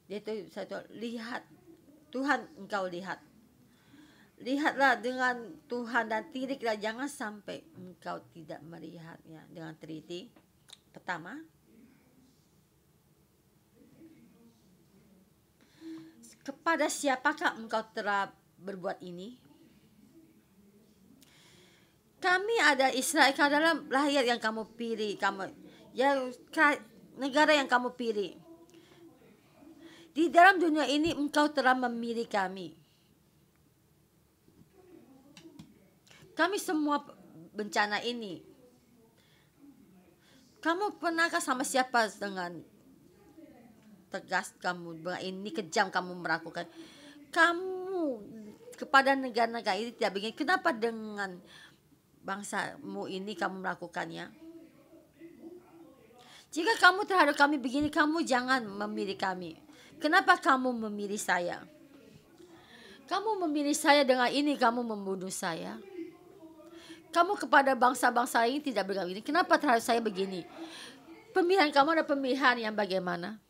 Yaitu satu, lihat Tuhan, engkau lihat. Lihatlah dengan Tuhan dan tiriklah, jangan sampai engkau tidak melihatnya dengan teliti. Pertama, kepada siapakah engkau telah berbuat ini? Kami ada Israel dalam rakyat yang kamu pilih, negara yang kamu pilih. Di dalam dunia ini engkau telah memilih kami. Kami semua bencana ini. Kamu pernahkah sama siapa dengan tegas kamu, ini kejam kamu melakukan? Kamu kepada negara-negara ini tidak begini. Kenapa dengan bangsamu ini kamu melakukannya? Jika kamu terhadap kami begini, kamu jangan memilih kami. Kenapa kamu memilih saya? Kamu memilih saya dengan ini, kamu membunuh saya. Kamu kepada bangsa-bangsa ini tidak begini. Kenapa terhadap saya begini? Pemilihan kamu ada pemilihan yang bagaimana?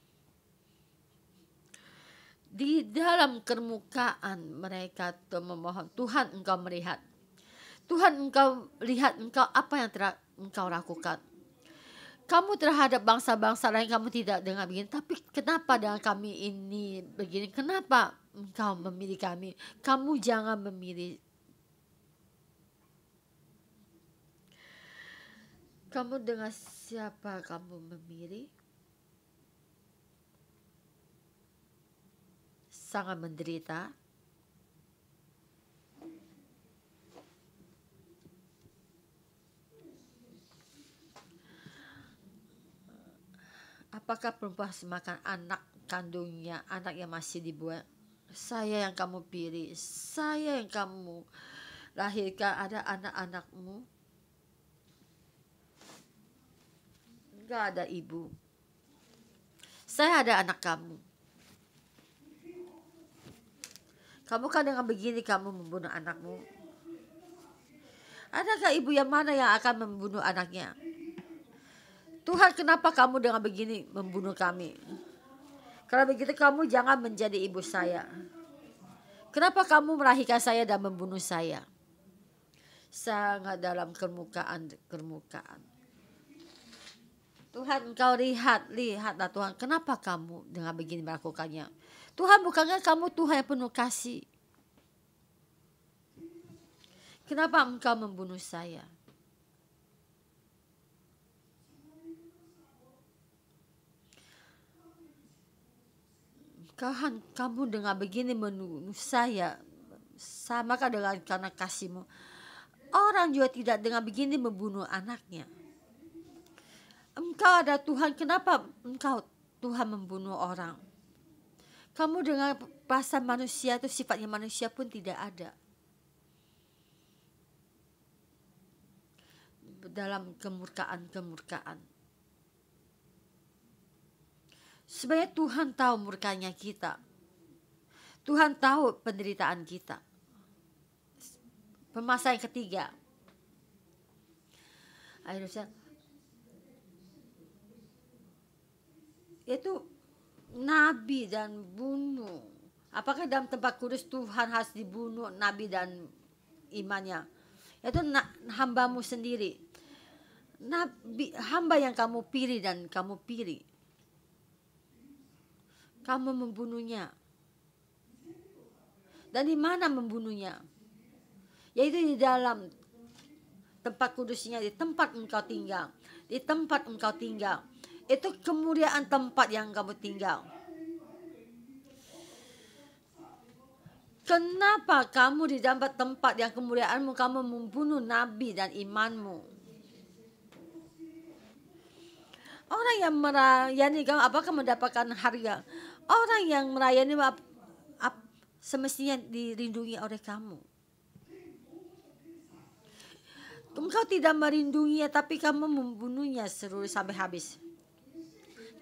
Di dalam kemukaan mereka memohon, Tuhan engkau melihat. Tuhan engkau lihat engkau apa yang telah engkau lakukan. Kamu terhadap bangsa-bangsa lain kamu tidak dengan begini. Tapi kenapa dengan kami ini begini? Kenapa engkau memilih kami? Kamu jangan memilih. Kamu dengan siapa kamu memilih? Sangat menderita. Apakah perempuan harus makan anak kandungnya, anak yang masih dibuat? Saya yang kamu pilih, saya yang kamu lahirkan, ada anak-anakmu. Enggak ada ibu. Saya ada anak kamu. Kamu kan dengan begini kamu membunuh anakmu. Adakah ibu yang mana yang akan membunuh anaknya? Tuhan, kenapa kamu dengan begini membunuh kami? Kalau begitu kamu jangan menjadi ibu saya. Kenapa kamu melahirkan saya dan membunuh saya? sangat dalam permukaan. Tuhan, Engkau lihatlah Tuhan, kenapa kamu dengan begini melakukannya? Tuhan, bukankah kamu Tuhan yang penuh kasih? Kenapa Engkau membunuh saya? Tuhan, kamu dengan begini membunuh saya, samakah dengan karena kasih-Mu? Orang juga tidak dengan begini membunuh anaknya. Engkau ada Tuhan, kenapa Engkau Tuhan membunuh orang? Kamu dengan perasaan manusia itu, sifatnya manusia pun tidak ada. Dalam kemurkaan. Sebenarnya Tuhan tahu murkanya kita. Tuhan tahu penderitaan kita. Permasalahan yang ketiga. Itu nabi dan bunuh. Apakah dalam tempat kudus Tuhan harus dibunuh nabi dan imannya? Itu hambamu sendiri. Nabi, hamba yang kamu pilih dan kamu pilih. Kamu membunuhnya. Dan di mana membunuhnya? Yaitu di dalam tempat kudusnya, di tempat engkau tinggal. Di tempat engkau tinggal. Itu kemuliaan tempat yang kamu tinggal. Kenapa kamu di dalam tempat yang kemuliaanmu kamu membunuh nabi dan imanmu? Orang yang merayani kamu apakah mendapatkan harga? Orang yang merayani semestinya dirindungi oleh kamu. Engkau tidak merindunginya, tapi kamu membunuhnya seluruh sampai habis.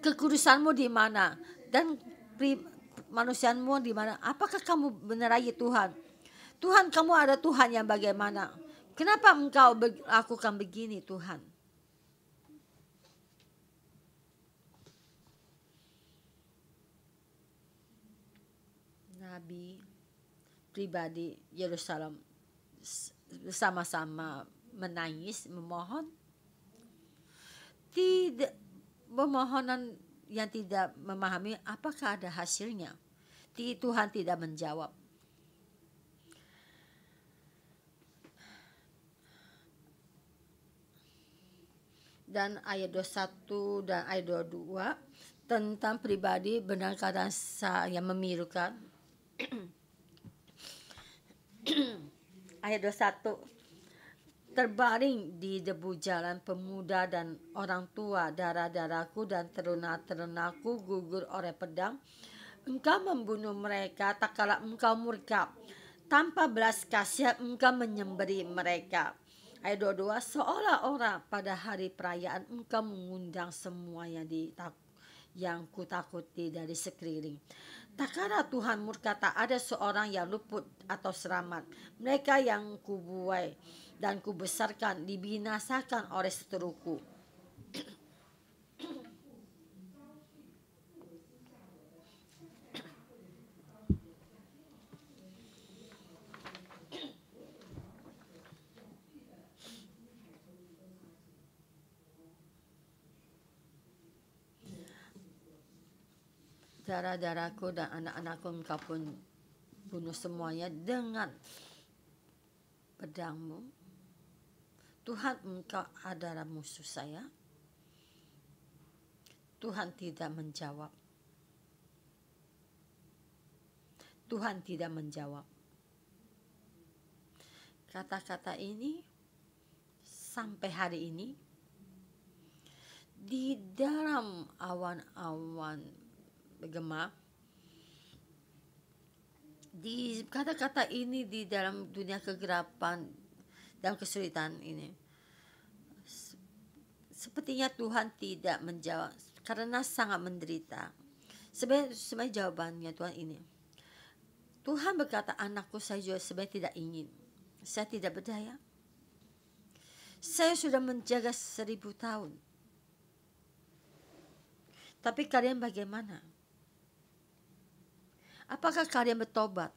Kekudusanmu di mana? Dan manusiamu di mana? Apakah kamu menerai Tuhan? Tuhan, kamu ada Tuhan yang bagaimana? Kenapa engkau lakukan begini, Tuhan? Nabi pribadi Yerusalem bersama-sama menangis, memohon. Tidak, permohonan yang tidak memahami apakah ada hasilnya. Tuhan tidak menjawab. Dan ayat 21 dan ayat 22 tentang pribadi benar keadaan saya memilukan. Ayat 21, terbaring di debu jalan pemuda dan orang tua, darah-darahku dan teruna-terunaku gugur oleh pedang. Engkau membunuh mereka tak kala engkau murka, tanpa belas kasihan engkau menyembelih mereka. Ayat 22, seolah-olah pada hari perayaan engkau mengundang semua yang kutakuti dari sekeliling. Tak kala Tuhan murka, tak ada seorang yang luput atau selamat. Mereka yang kubuai dan kubesarkan dibinasakan oleh seteruku. Darah-darahku dan anak-anakku engkau pun bunuh semuanya dengan pedangmu. Tuhan, engkau adalah musuh saya. Tuhan tidak menjawab. Tuhan tidak menjawab. Kata-kata ini sampai hari ini di dalam awan-awan bergema, di kata-kata ini di dalam dunia kegelapan, dalam kesulitan ini, sepertinya Tuhan tidak menjawab karena sangat menderita. Sebenarnya jawabannya Tuhan ini. Tuhan berkata, anakku, saya juga sebenarnya tidak ingin. Saya tidak berdaya. Saya sudah menjaga 1000 tahun. Tapi kalian bagaimana? Apakah kalian bertobat?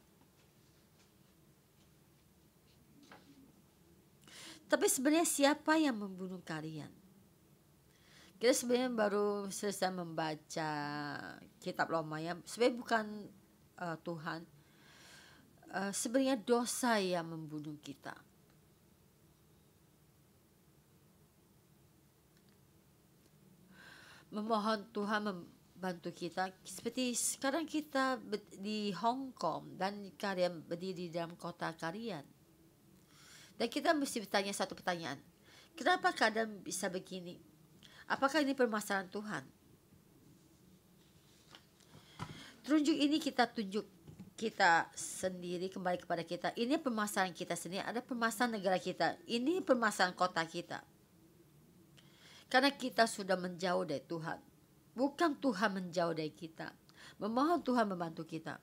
Tapi sebenarnya siapa yang membunuh kalian? Kita sebenarnya baru selesai membaca kitab Roma ya. Sebenarnya bukan Tuhan. Sebenarnya dosa yang membunuh kita. Memohon Tuhan membantu kita. Seperti sekarang kita di Hong Kong dan kalian berdiri dalam kota kalian. Dan kita mesti bertanya satu pertanyaan. Kenapa keadaan bisa begini? Apakah ini permasalahan Tuhan? Tunjuk ini kita tunjuk kita sendiri kembali kepada kita. Ini permasalahan kita sendiri. Ada permasalahan negara kita. Ini permasalahan kota kita. Karena kita sudah menjauh dari Tuhan. Bukan Tuhan menjauh dari kita. Memohon Tuhan membantu kita.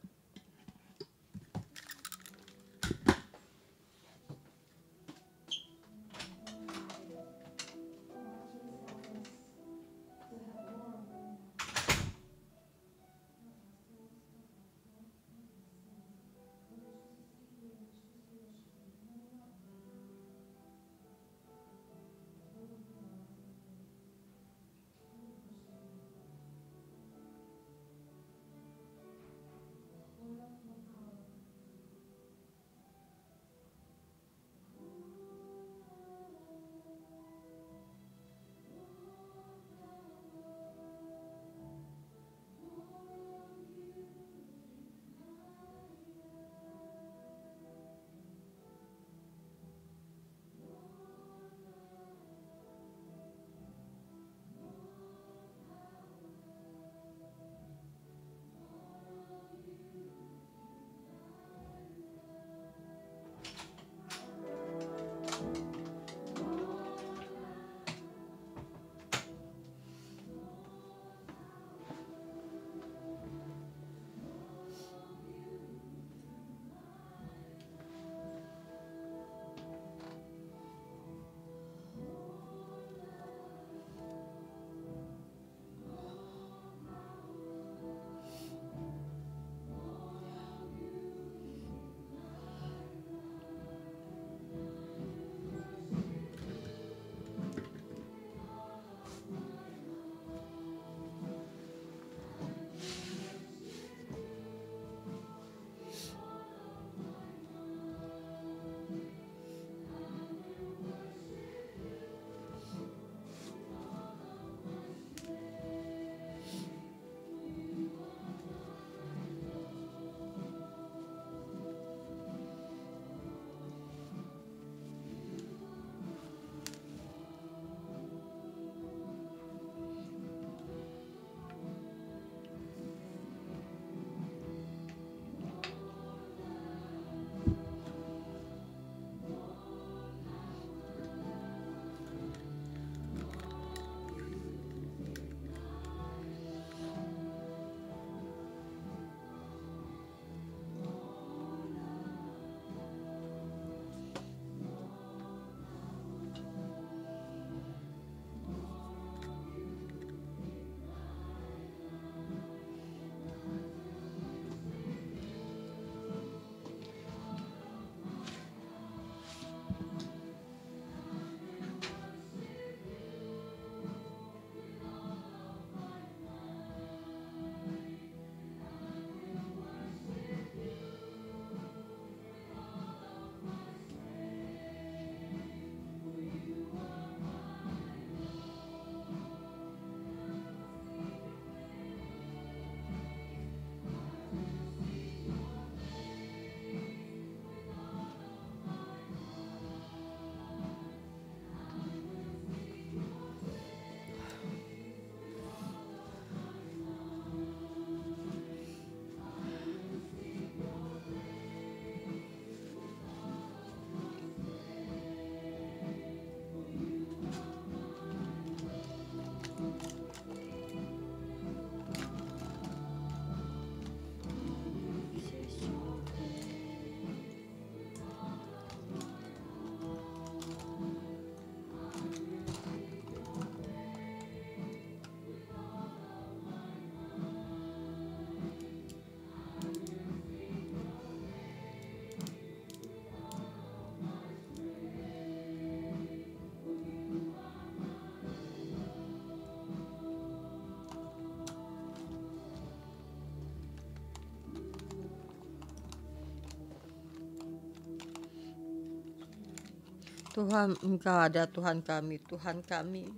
Tuhan, Engkau ada Tuhan kami, Tuhan kami.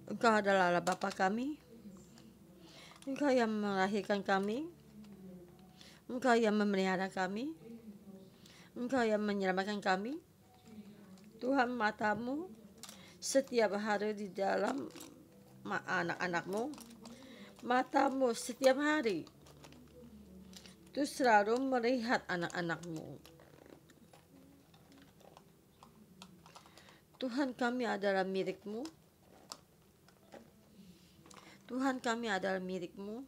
Engkau adalah Allah Bapa kami. Engkau yang melahirkan kami. Engkau yang memelihara kami. Engkau yang menyelamatkan kami. Tuhan, matamu setiap hari di dalam anak-anakmu. Matamu setiap hari itu selalu melihat anak-anakmu. Tuhan, kami adalah milik-Mu. Tuhan, kami adalah milik-Mu.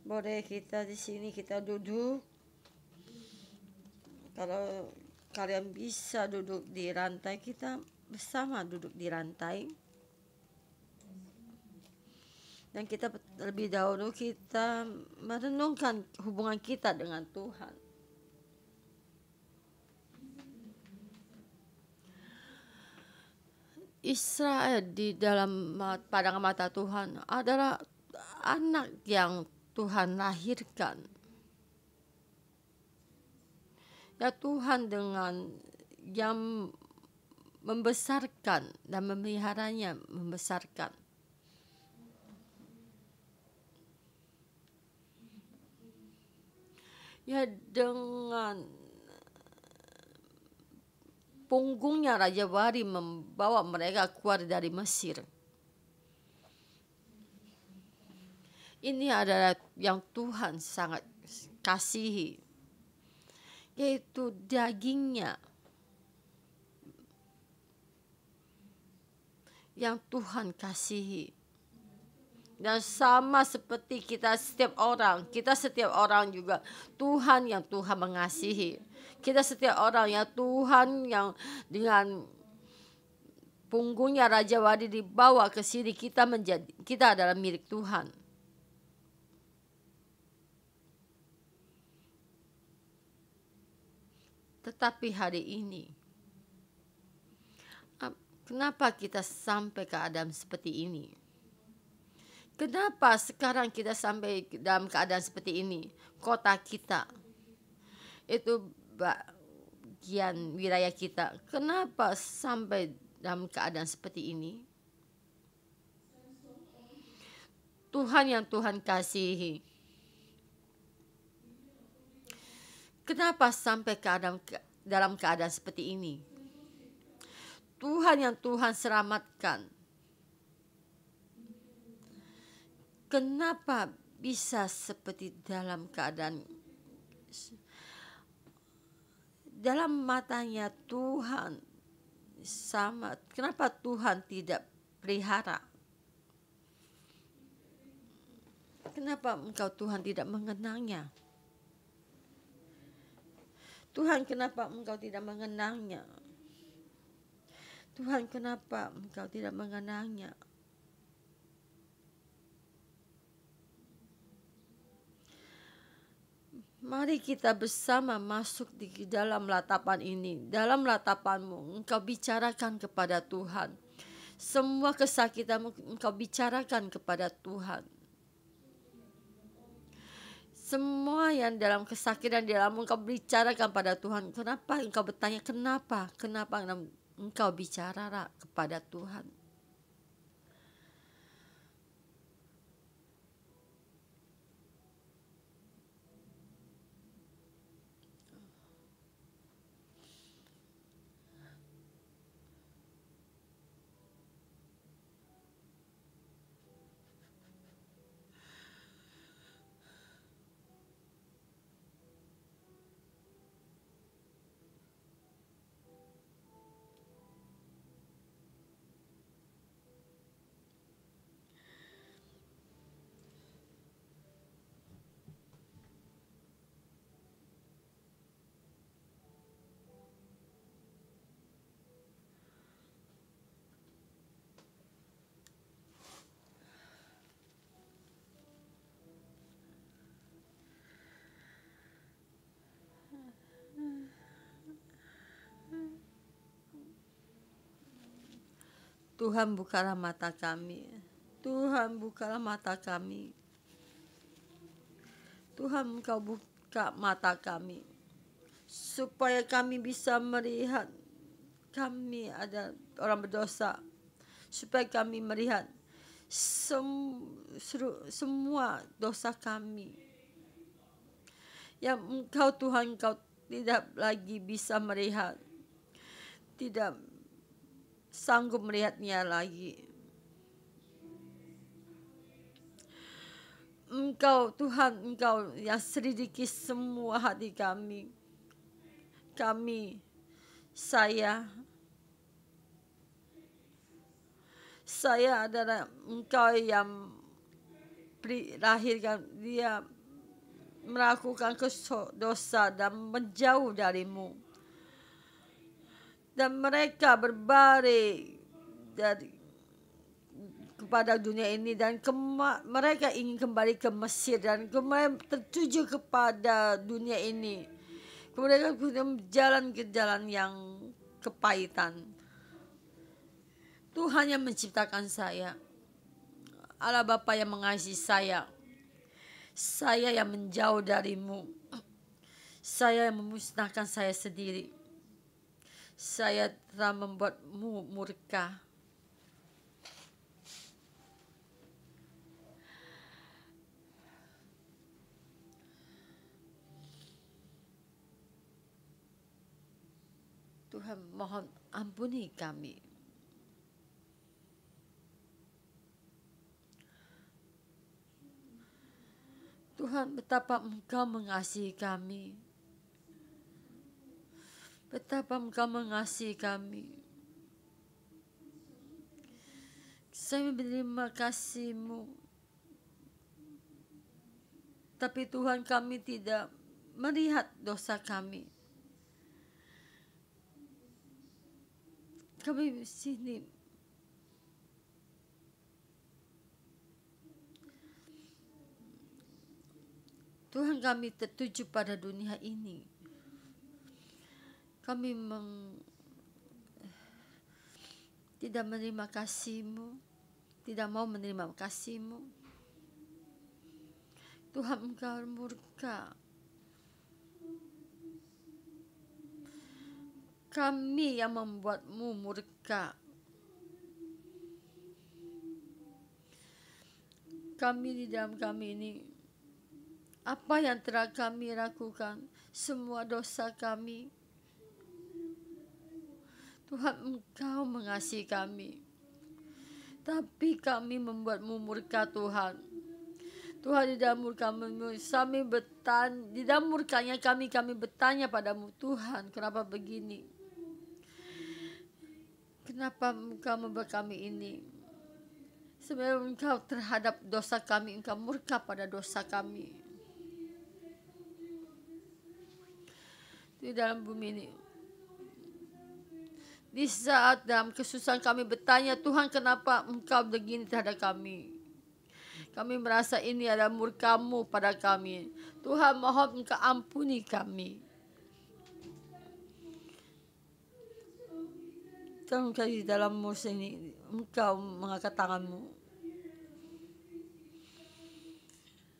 Boleh kita di sini kita duduk. Kalau kalian bisa duduk di rantai, kita bersama duduk di rantai. Dan kita lebih dahulu kita merenungkan hubungan kita dengan Tuhan. Israel di dalam pandangan mata Tuhan adalah anak yang Tuhan lahirkan. Ya, Tuhan dengan yang membesarkan dan memeliharanya, membesarkan. Ya, dengan punggungnya Raja Wali membawa mereka keluar dari Mesir. Ini adalah yang Tuhan sangat kasihi, yaitu dagingnya yang Tuhan kasihi. Dan sama seperti kita setiap orang juga Tuhan yang Tuhan mengasihi. Kita setiap orang ya Tuhan yang dengan punggungnya Raja Wali dibawa ke sini, kita adalah milik Tuhan. Tetapi hari ini, kenapa kita sampai keadaan seperti ini? Kenapa sekarang kita sampai dalam keadaan seperti ini? Kota kita, itu bagian wilayah kita. Kenapa sampai dalam keadaan seperti ini? Tuhan yang Tuhan kasihi. Kenapa sampai dalam keadaan seperti ini? Tuhan yang Tuhan selamatkan. Kenapa bisa seperti dalam keadaan dalam matanya Tuhan sama? Kenapa Tuhan tidak pelihara? Kenapa engkau Tuhan tidak mengenangnya? Tuhan, kenapa engkau tidak mengenangnya? Tuhan, kenapa engkau tidak mengenangnya? Mari kita bersama masuk di dalam ratapan ini. Dalam ratapanmu, engkau bicarakan kepada Tuhan. Semua kesakitanmu, engkau bicarakan kepada Tuhan. Semua yang dalam kesakitan di dalammu, engkau bicarakan pada Tuhan. Kenapa engkau bertanya, kenapa? Kenapa engkau bicara kepada Tuhan? Tuhan, bukalah mata kami. Tuhan, bukalah mata kami. Tuhan, engkau buka mata kami supaya kami bisa melihat kami ada orang berdosa, supaya kami melihat semua dosa kami yang Engkau Tuhan, Engkau tidak lagi bisa melihat, tidak sanggup melihatnya lagi. Engkau Tuhan, Engkau yang selidiki semua hati kami. Saya adalah Engkau yang lahirkan dia melakukan dosa dan menjauh darimu. Dan mereka berbaring kepada dunia ini, dan mereka ingin kembali ke Mesir dan kembali tertuju kepada dunia ini. Kemudian berjalan ke jalan yang kepahitan. Tuhan yang menciptakan saya, Allah Bapa yang mengasihi saya yang menjauh darimu, saya yang memusnahkan saya sendiri, saya telah membuatmu murka. Tuhan, mohon ampuni kami. Tuhan, betapa Engkau mengasihi kami. Betapa Engkau mengasihi kami. Saya menerima kasih-Mu. Tapi Tuhan, kami tidak melihat dosa kami. Kami di sini Tuhan, kami tertuju pada dunia ini. Kami tidak menerima kasih-Mu, tidak mau menerima kasih-Mu. Tuhan, Engkau murka. Kami yang membuat-Mu murka. Kami di dalam kami ini, apa yang telah kami lakukan, semua dosa kami, Tuhan, Engkau mengasihi kami. Tapi kami membuat-Mu murka, Tuhan. Tuhan, di dalam murka-Mu, di dalam murkanya kami bertanya padamu, Tuhan, kenapa begini? Kenapa Engkau membuat kami ini? Sebenarnya Engkau terhadap dosa kami, Engkau murka pada dosa kami. Di dalam bumi ini, di saat dalam kesusahan kami bertanya, Tuhan, kenapa Engkau begini terhadap kami? Kami merasa ini adalah murka-Mu pada kami. Tuhan, mohon Engkau ampuni kami. Tuhan, di dalam musim ini Engkau mengangkat tangan-Mu.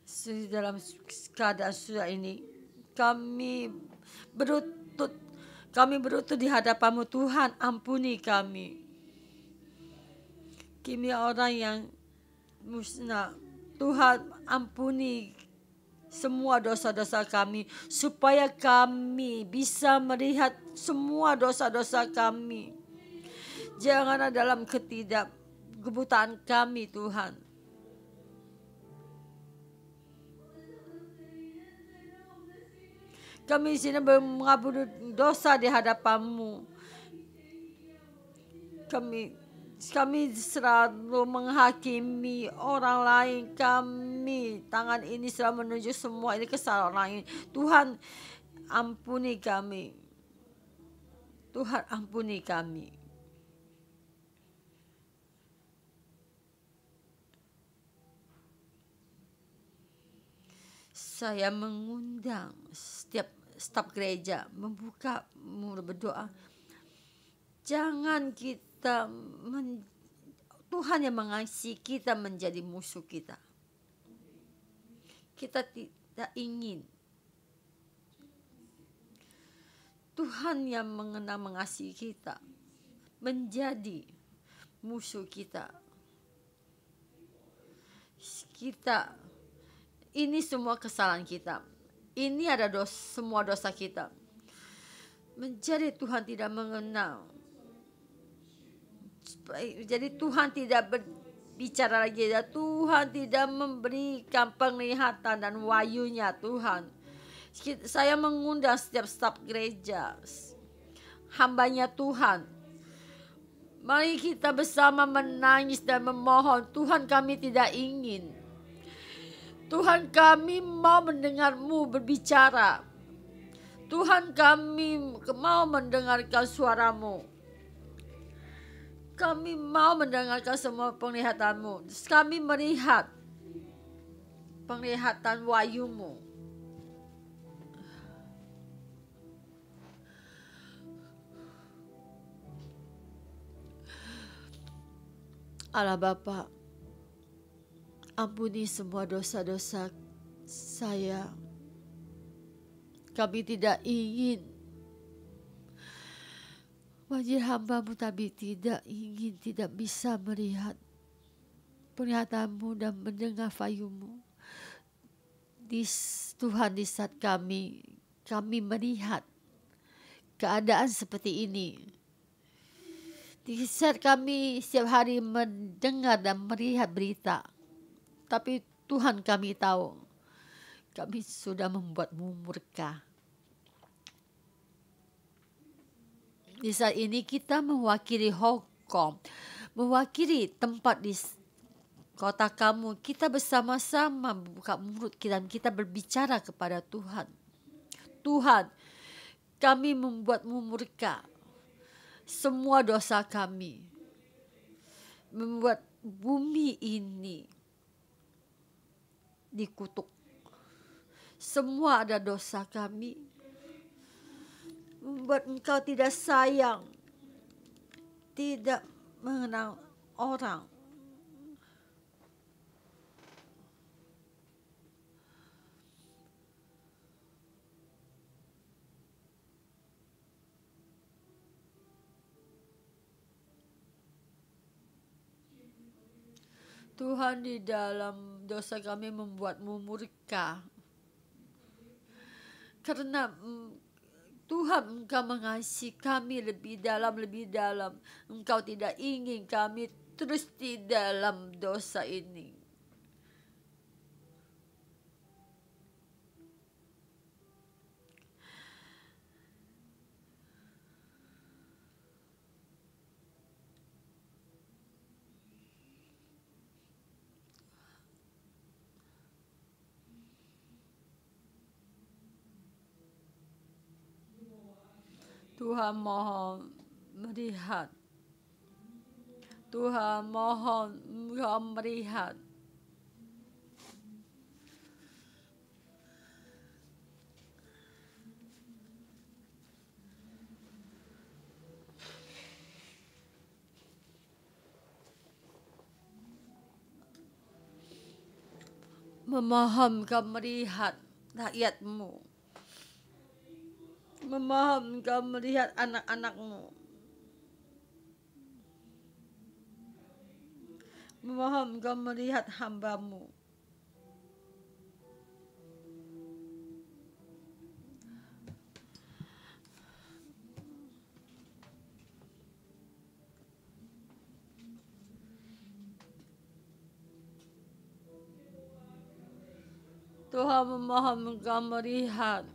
Di dalam keadaan sudah ini, kami berlutut di hadapan-Mu. Tuhan, ampuni kami. Kami orang yang musnah. Tuhan, ampuni semua dosa-dosa kami, supaya kami bisa melihat semua dosa-dosa kami. Janganlah dalam kebutaan kami, Tuhan. Kami di sini mengabdi dosa di hadapan-Mu. Kami selalu menghakimi orang lain. Tangan ini selalu menuju semua ini kesalahan orang lain. Tuhan, ampuni kami. Tuhan, ampuni kami. Saya mengundang setiap staf gereja membuka mulut berdoa. Jangan Tuhan yang mengasihi kita menjadi musuh kita. Kita tidak ingin Tuhan yang mengenal mengasihi kita menjadi musuh kita. Ini semua kesalahan kita. Ini ada semua dosa kita. Menjadi Tuhan tidak mengenal. Jadi Tuhan tidak berbicara lagi. Tuhan tidak memberikan penglihatan dan wahyunya Tuhan. Saya mengundang setiap staf gereja, hambanya Tuhan. Mari kita bersama menangis dan memohon. Tuhan, kami tidak ingin. Tuhan, kami mau mendengar-Mu berbicara. Tuhan, kami mau mendengarkan suara-Mu. Kami mau mendengarkan semua penglihatan-Mu. Kami melihat penglihatan wahyu-Mu. Allah Bapa, ampuni semua dosa-dosa saya. Kami tidak ingin wajah hamba-Mu, tapi tidak ingin, tidak bisa melihat penglihatan-Mu dan mendengar wahyu-Mu. Tuhan, di saat kami melihat keadaan seperti ini, di saat kami setiap hari mendengar dan melihat berita, tapi Tuhan, kami tahu kami sudah membuat-Mu murka. Di saat ini kita mewakili Hong Kong, mewakili tempat di kota kamu. Kita bersama-sama buka mulut kita dan kita berbicara kepada Tuhan. Tuhan, kami membuat-Mu murka. Semua dosa kami membuat bumi ini dikutuk. Semua ada dosa kami membuat Engkau tidak sayang, tidak mengenal orang. Tuhan, di dalam dosa kami membuat-Mu murka. Karena Tuhan, Engkau mengasihi kami lebih dalam. Engkau tidak ingin kami terus di dalam dosa ini. Tuhan mohon melihat. Tuhan mohon Engkau melihat. Memohon Engkau melihat rakyat-Mu. Memohon Engkau melihat anak-anak-Mu. Memohon Engkau melihat hamba-Mu. Tuhan, memohon Engkau melihat.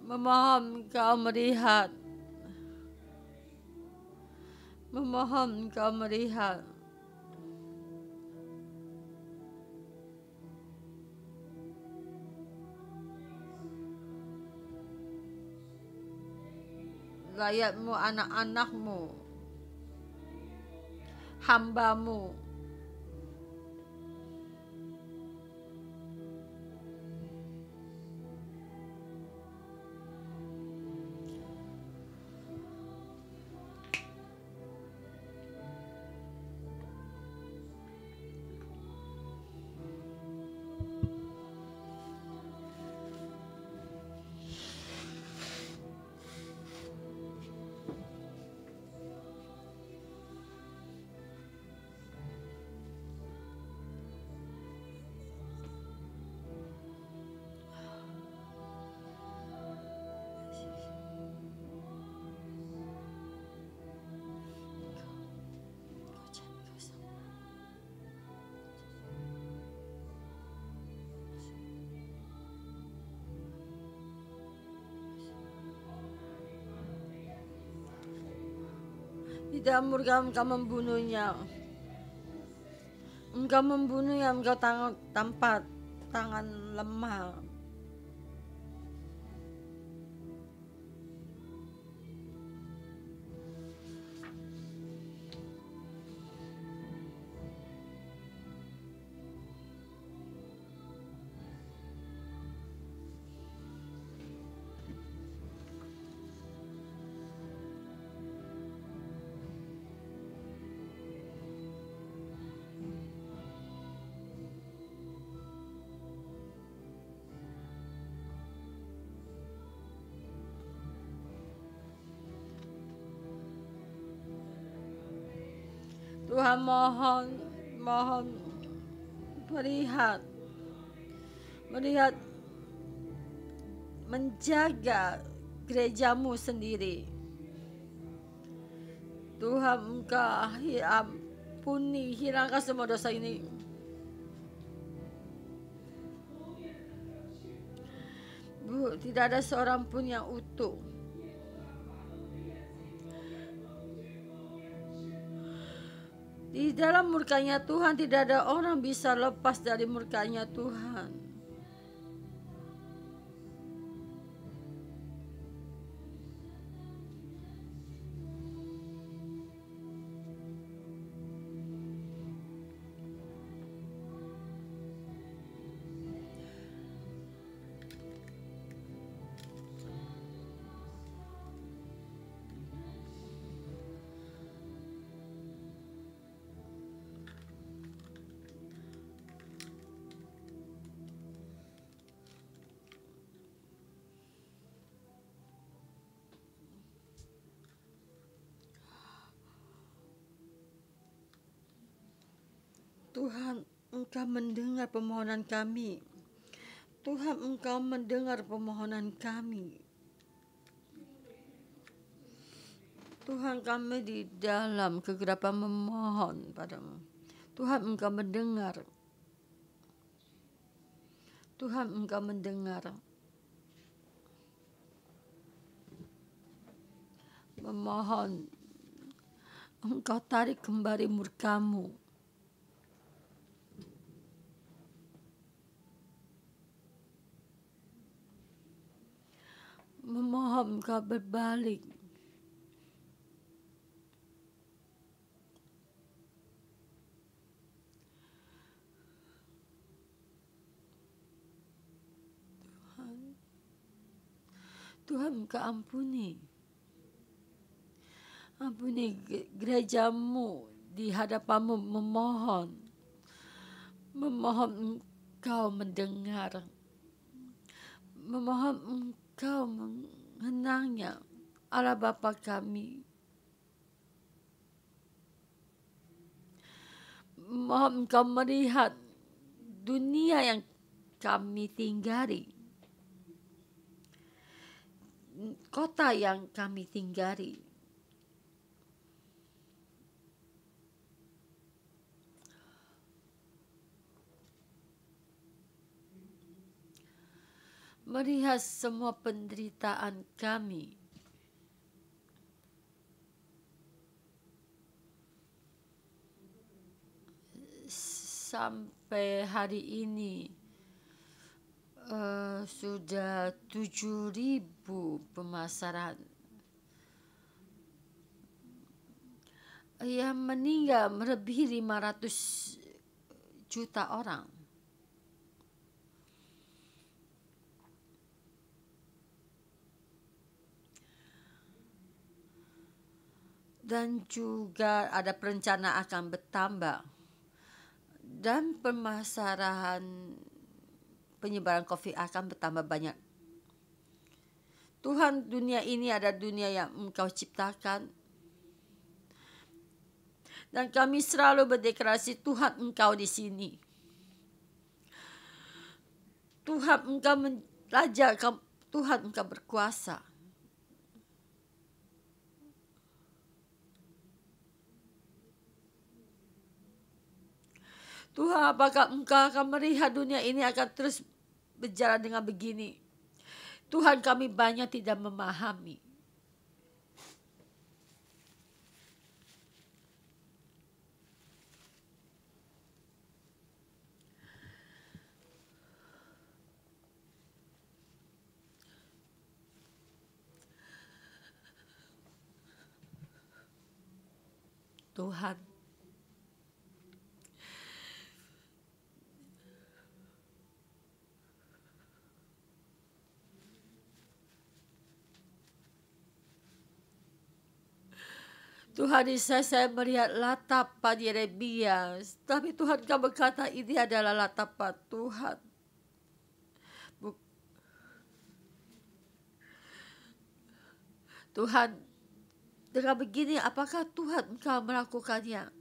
Memohon Engkau melihat. Memohon Engkau melihat. Rakyat-Mu, anak-anak-Mu, hamba-Mu. dalam murka Engkau membunuhnya. Engkau membunuhnya, Engkau tanpa tangan lemah. Tuhan, mohon melihat menjaga gerejamu sendiri. Tuhan, Engkau ampuni, hilangkan semua dosa ini. Bu, tidak ada seorang pun yang utuh. Di dalam murkanya Tuhan tidak ada orang bisa lepas dari murkanya Tuhan. Tuhan, Engkau mendengar permohonan kami. Tuhan, Engkau mendengar permohonan kami. Tuhan, kami di dalam kegelapan memohon padamu. Tuhan, Engkau mendengar. Tuhan, Engkau mendengar. Memohon, Engkau tarik kembali murka-Mu. Memohon Engkau berbalik. Tuhan, Engkau ampuni. Ampuni gerejamu di hadapan-Mu, memohon. Memohon Engkau mendengar. Memohon Engkau mengenangnya, Allah Bapa kami. Mohon Engkau melihat dunia yang kami tinggali, kota yang kami tinggali. Melihat semua penderitaan kami. Sampai hari ini sudah 7.000 pemasaran yang meninggal, melebihi 500 juta orang. Dan juga ada perencanaan akan bertambah. Dan permasalahan penyebaran COVID akan bertambah banyak. Tuhan, dunia ini ada dunia yang Engkau ciptakan. Dan kami selalu berdeklarasi, Tuhan, Engkau di sini. Tuhan, Engkau Raja, Tuhan, Engkau berkuasa. Tuhan, apakah Engkau akan melihat dunia ini akan terus berjalan dengan begini? Tuhan, kami banyak tidak memahami. Tuhan. Tuhan, saya melihat latapan Yeremia, tapi Tuhan Kau berkata ini adalah latapan Tuhan. Tuhan, dengan begini apakah Tuhan Engkau melakukannya?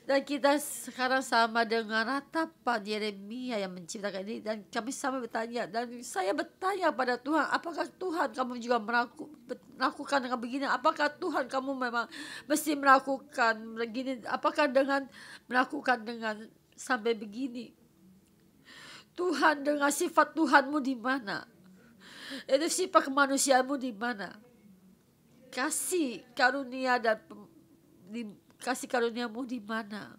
Dan kita sekarang sama dengan ratapan Yeremia yang menciptakan ini. Dan kami sama bertanya. Dan saya bertanya pada Tuhan. Apakah Tuhan kamu juga melakukan dengan begini? Apakah Tuhan kamu memang mesti melakukan begini? Apakah dengan melakukan dengan sampai begini? Tuhan, dengan sifat Tuhanmu di mana? Itu sifat kemanusiaanmu di mana? Kasih karunia dan kasih karuniamu di mana?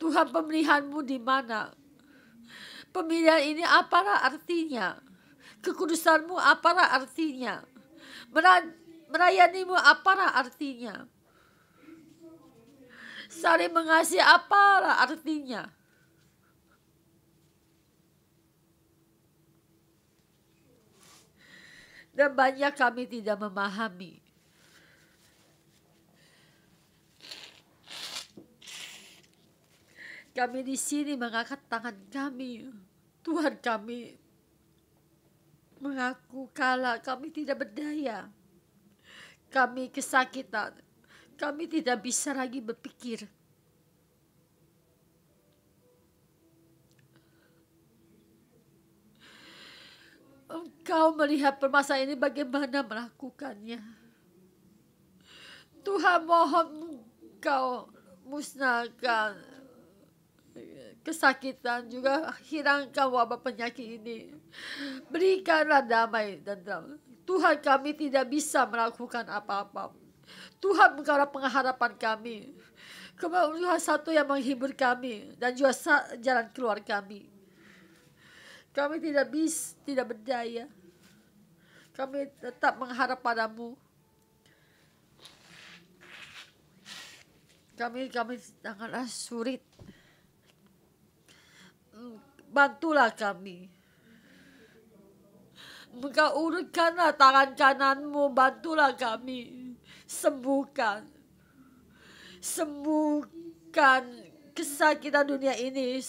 Tuhan, pemilihanmu di mana? Pemilihan ini apalah artinya? Kekudusanmu apalah artinya? Melayanimu apalah artinya? Saling mengasihi apalah artinya? Dan banyak kami tidak memahami. Kami di sini mengangkat tangan kami. Tuhan, kami mengaku kalah, kami tidak berdaya. Kami kesakitan. Kami tidak bisa lagi berpikir. Engkau melihat permasalahan ini bagaimana melakukannya. Tuhan, mohon Engkau musnahkan kesakitan, juga hilangkan wabah penyakit ini. Berikanlah damai dan damai. Tuhan, kami tidak bisa melakukan apa-apa. Tuhan, Engkaulah pengharapan kami. Tuhan satu yang menghibur kami dan juga jalan keluar kami. Kami tidak berdaya. Kami tetap mengharap padamu. Kami sangatlah sulit. Bantulah kami. Engkau urutkanlah tangan kananmu, bantulah kami. Sembuhkan kesakitan dunia ini.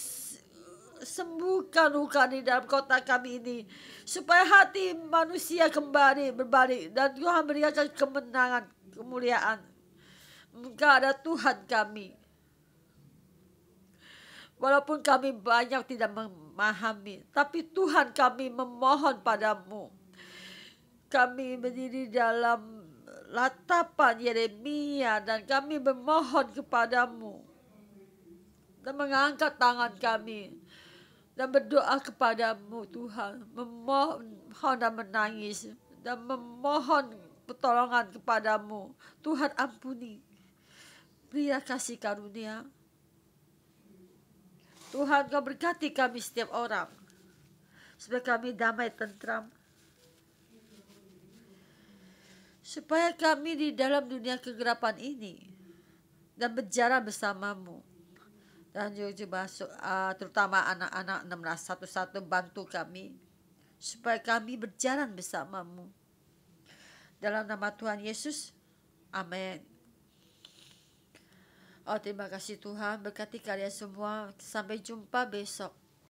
Sembuhkan luka di dalam kota kami ini, supaya hati manusia kembali berbalik dan Tuhan berikan kemenangan, kemuliaan. Engkau ada Tuhan kami. Walaupun kami banyak tidak memahami, tapi Tuhan, kami memohon padamu. Kami berdiri dalam latapan Yeremia dan kami memohon kepadamu dan mengangkat tangan kami dan berdoa kepadamu, Tuhan. Memohon dan menangis dan memohon pertolongan kepadamu. Tuhan, ampuni. Berilah kasih karunia. Tuhan, Kau berkati kami setiap orang, supaya kami damai tentram, supaya kami di dalam dunia kegelapan ini dan berjalan bersamamu. Dan juga terutama anak-anak 1611 bantu kami, supaya kami berjalan bersamamu. Dalam nama Tuhan Yesus, amin. Oh, terima kasih Tuhan, berkati kalian semua. Sampai jumpa besok.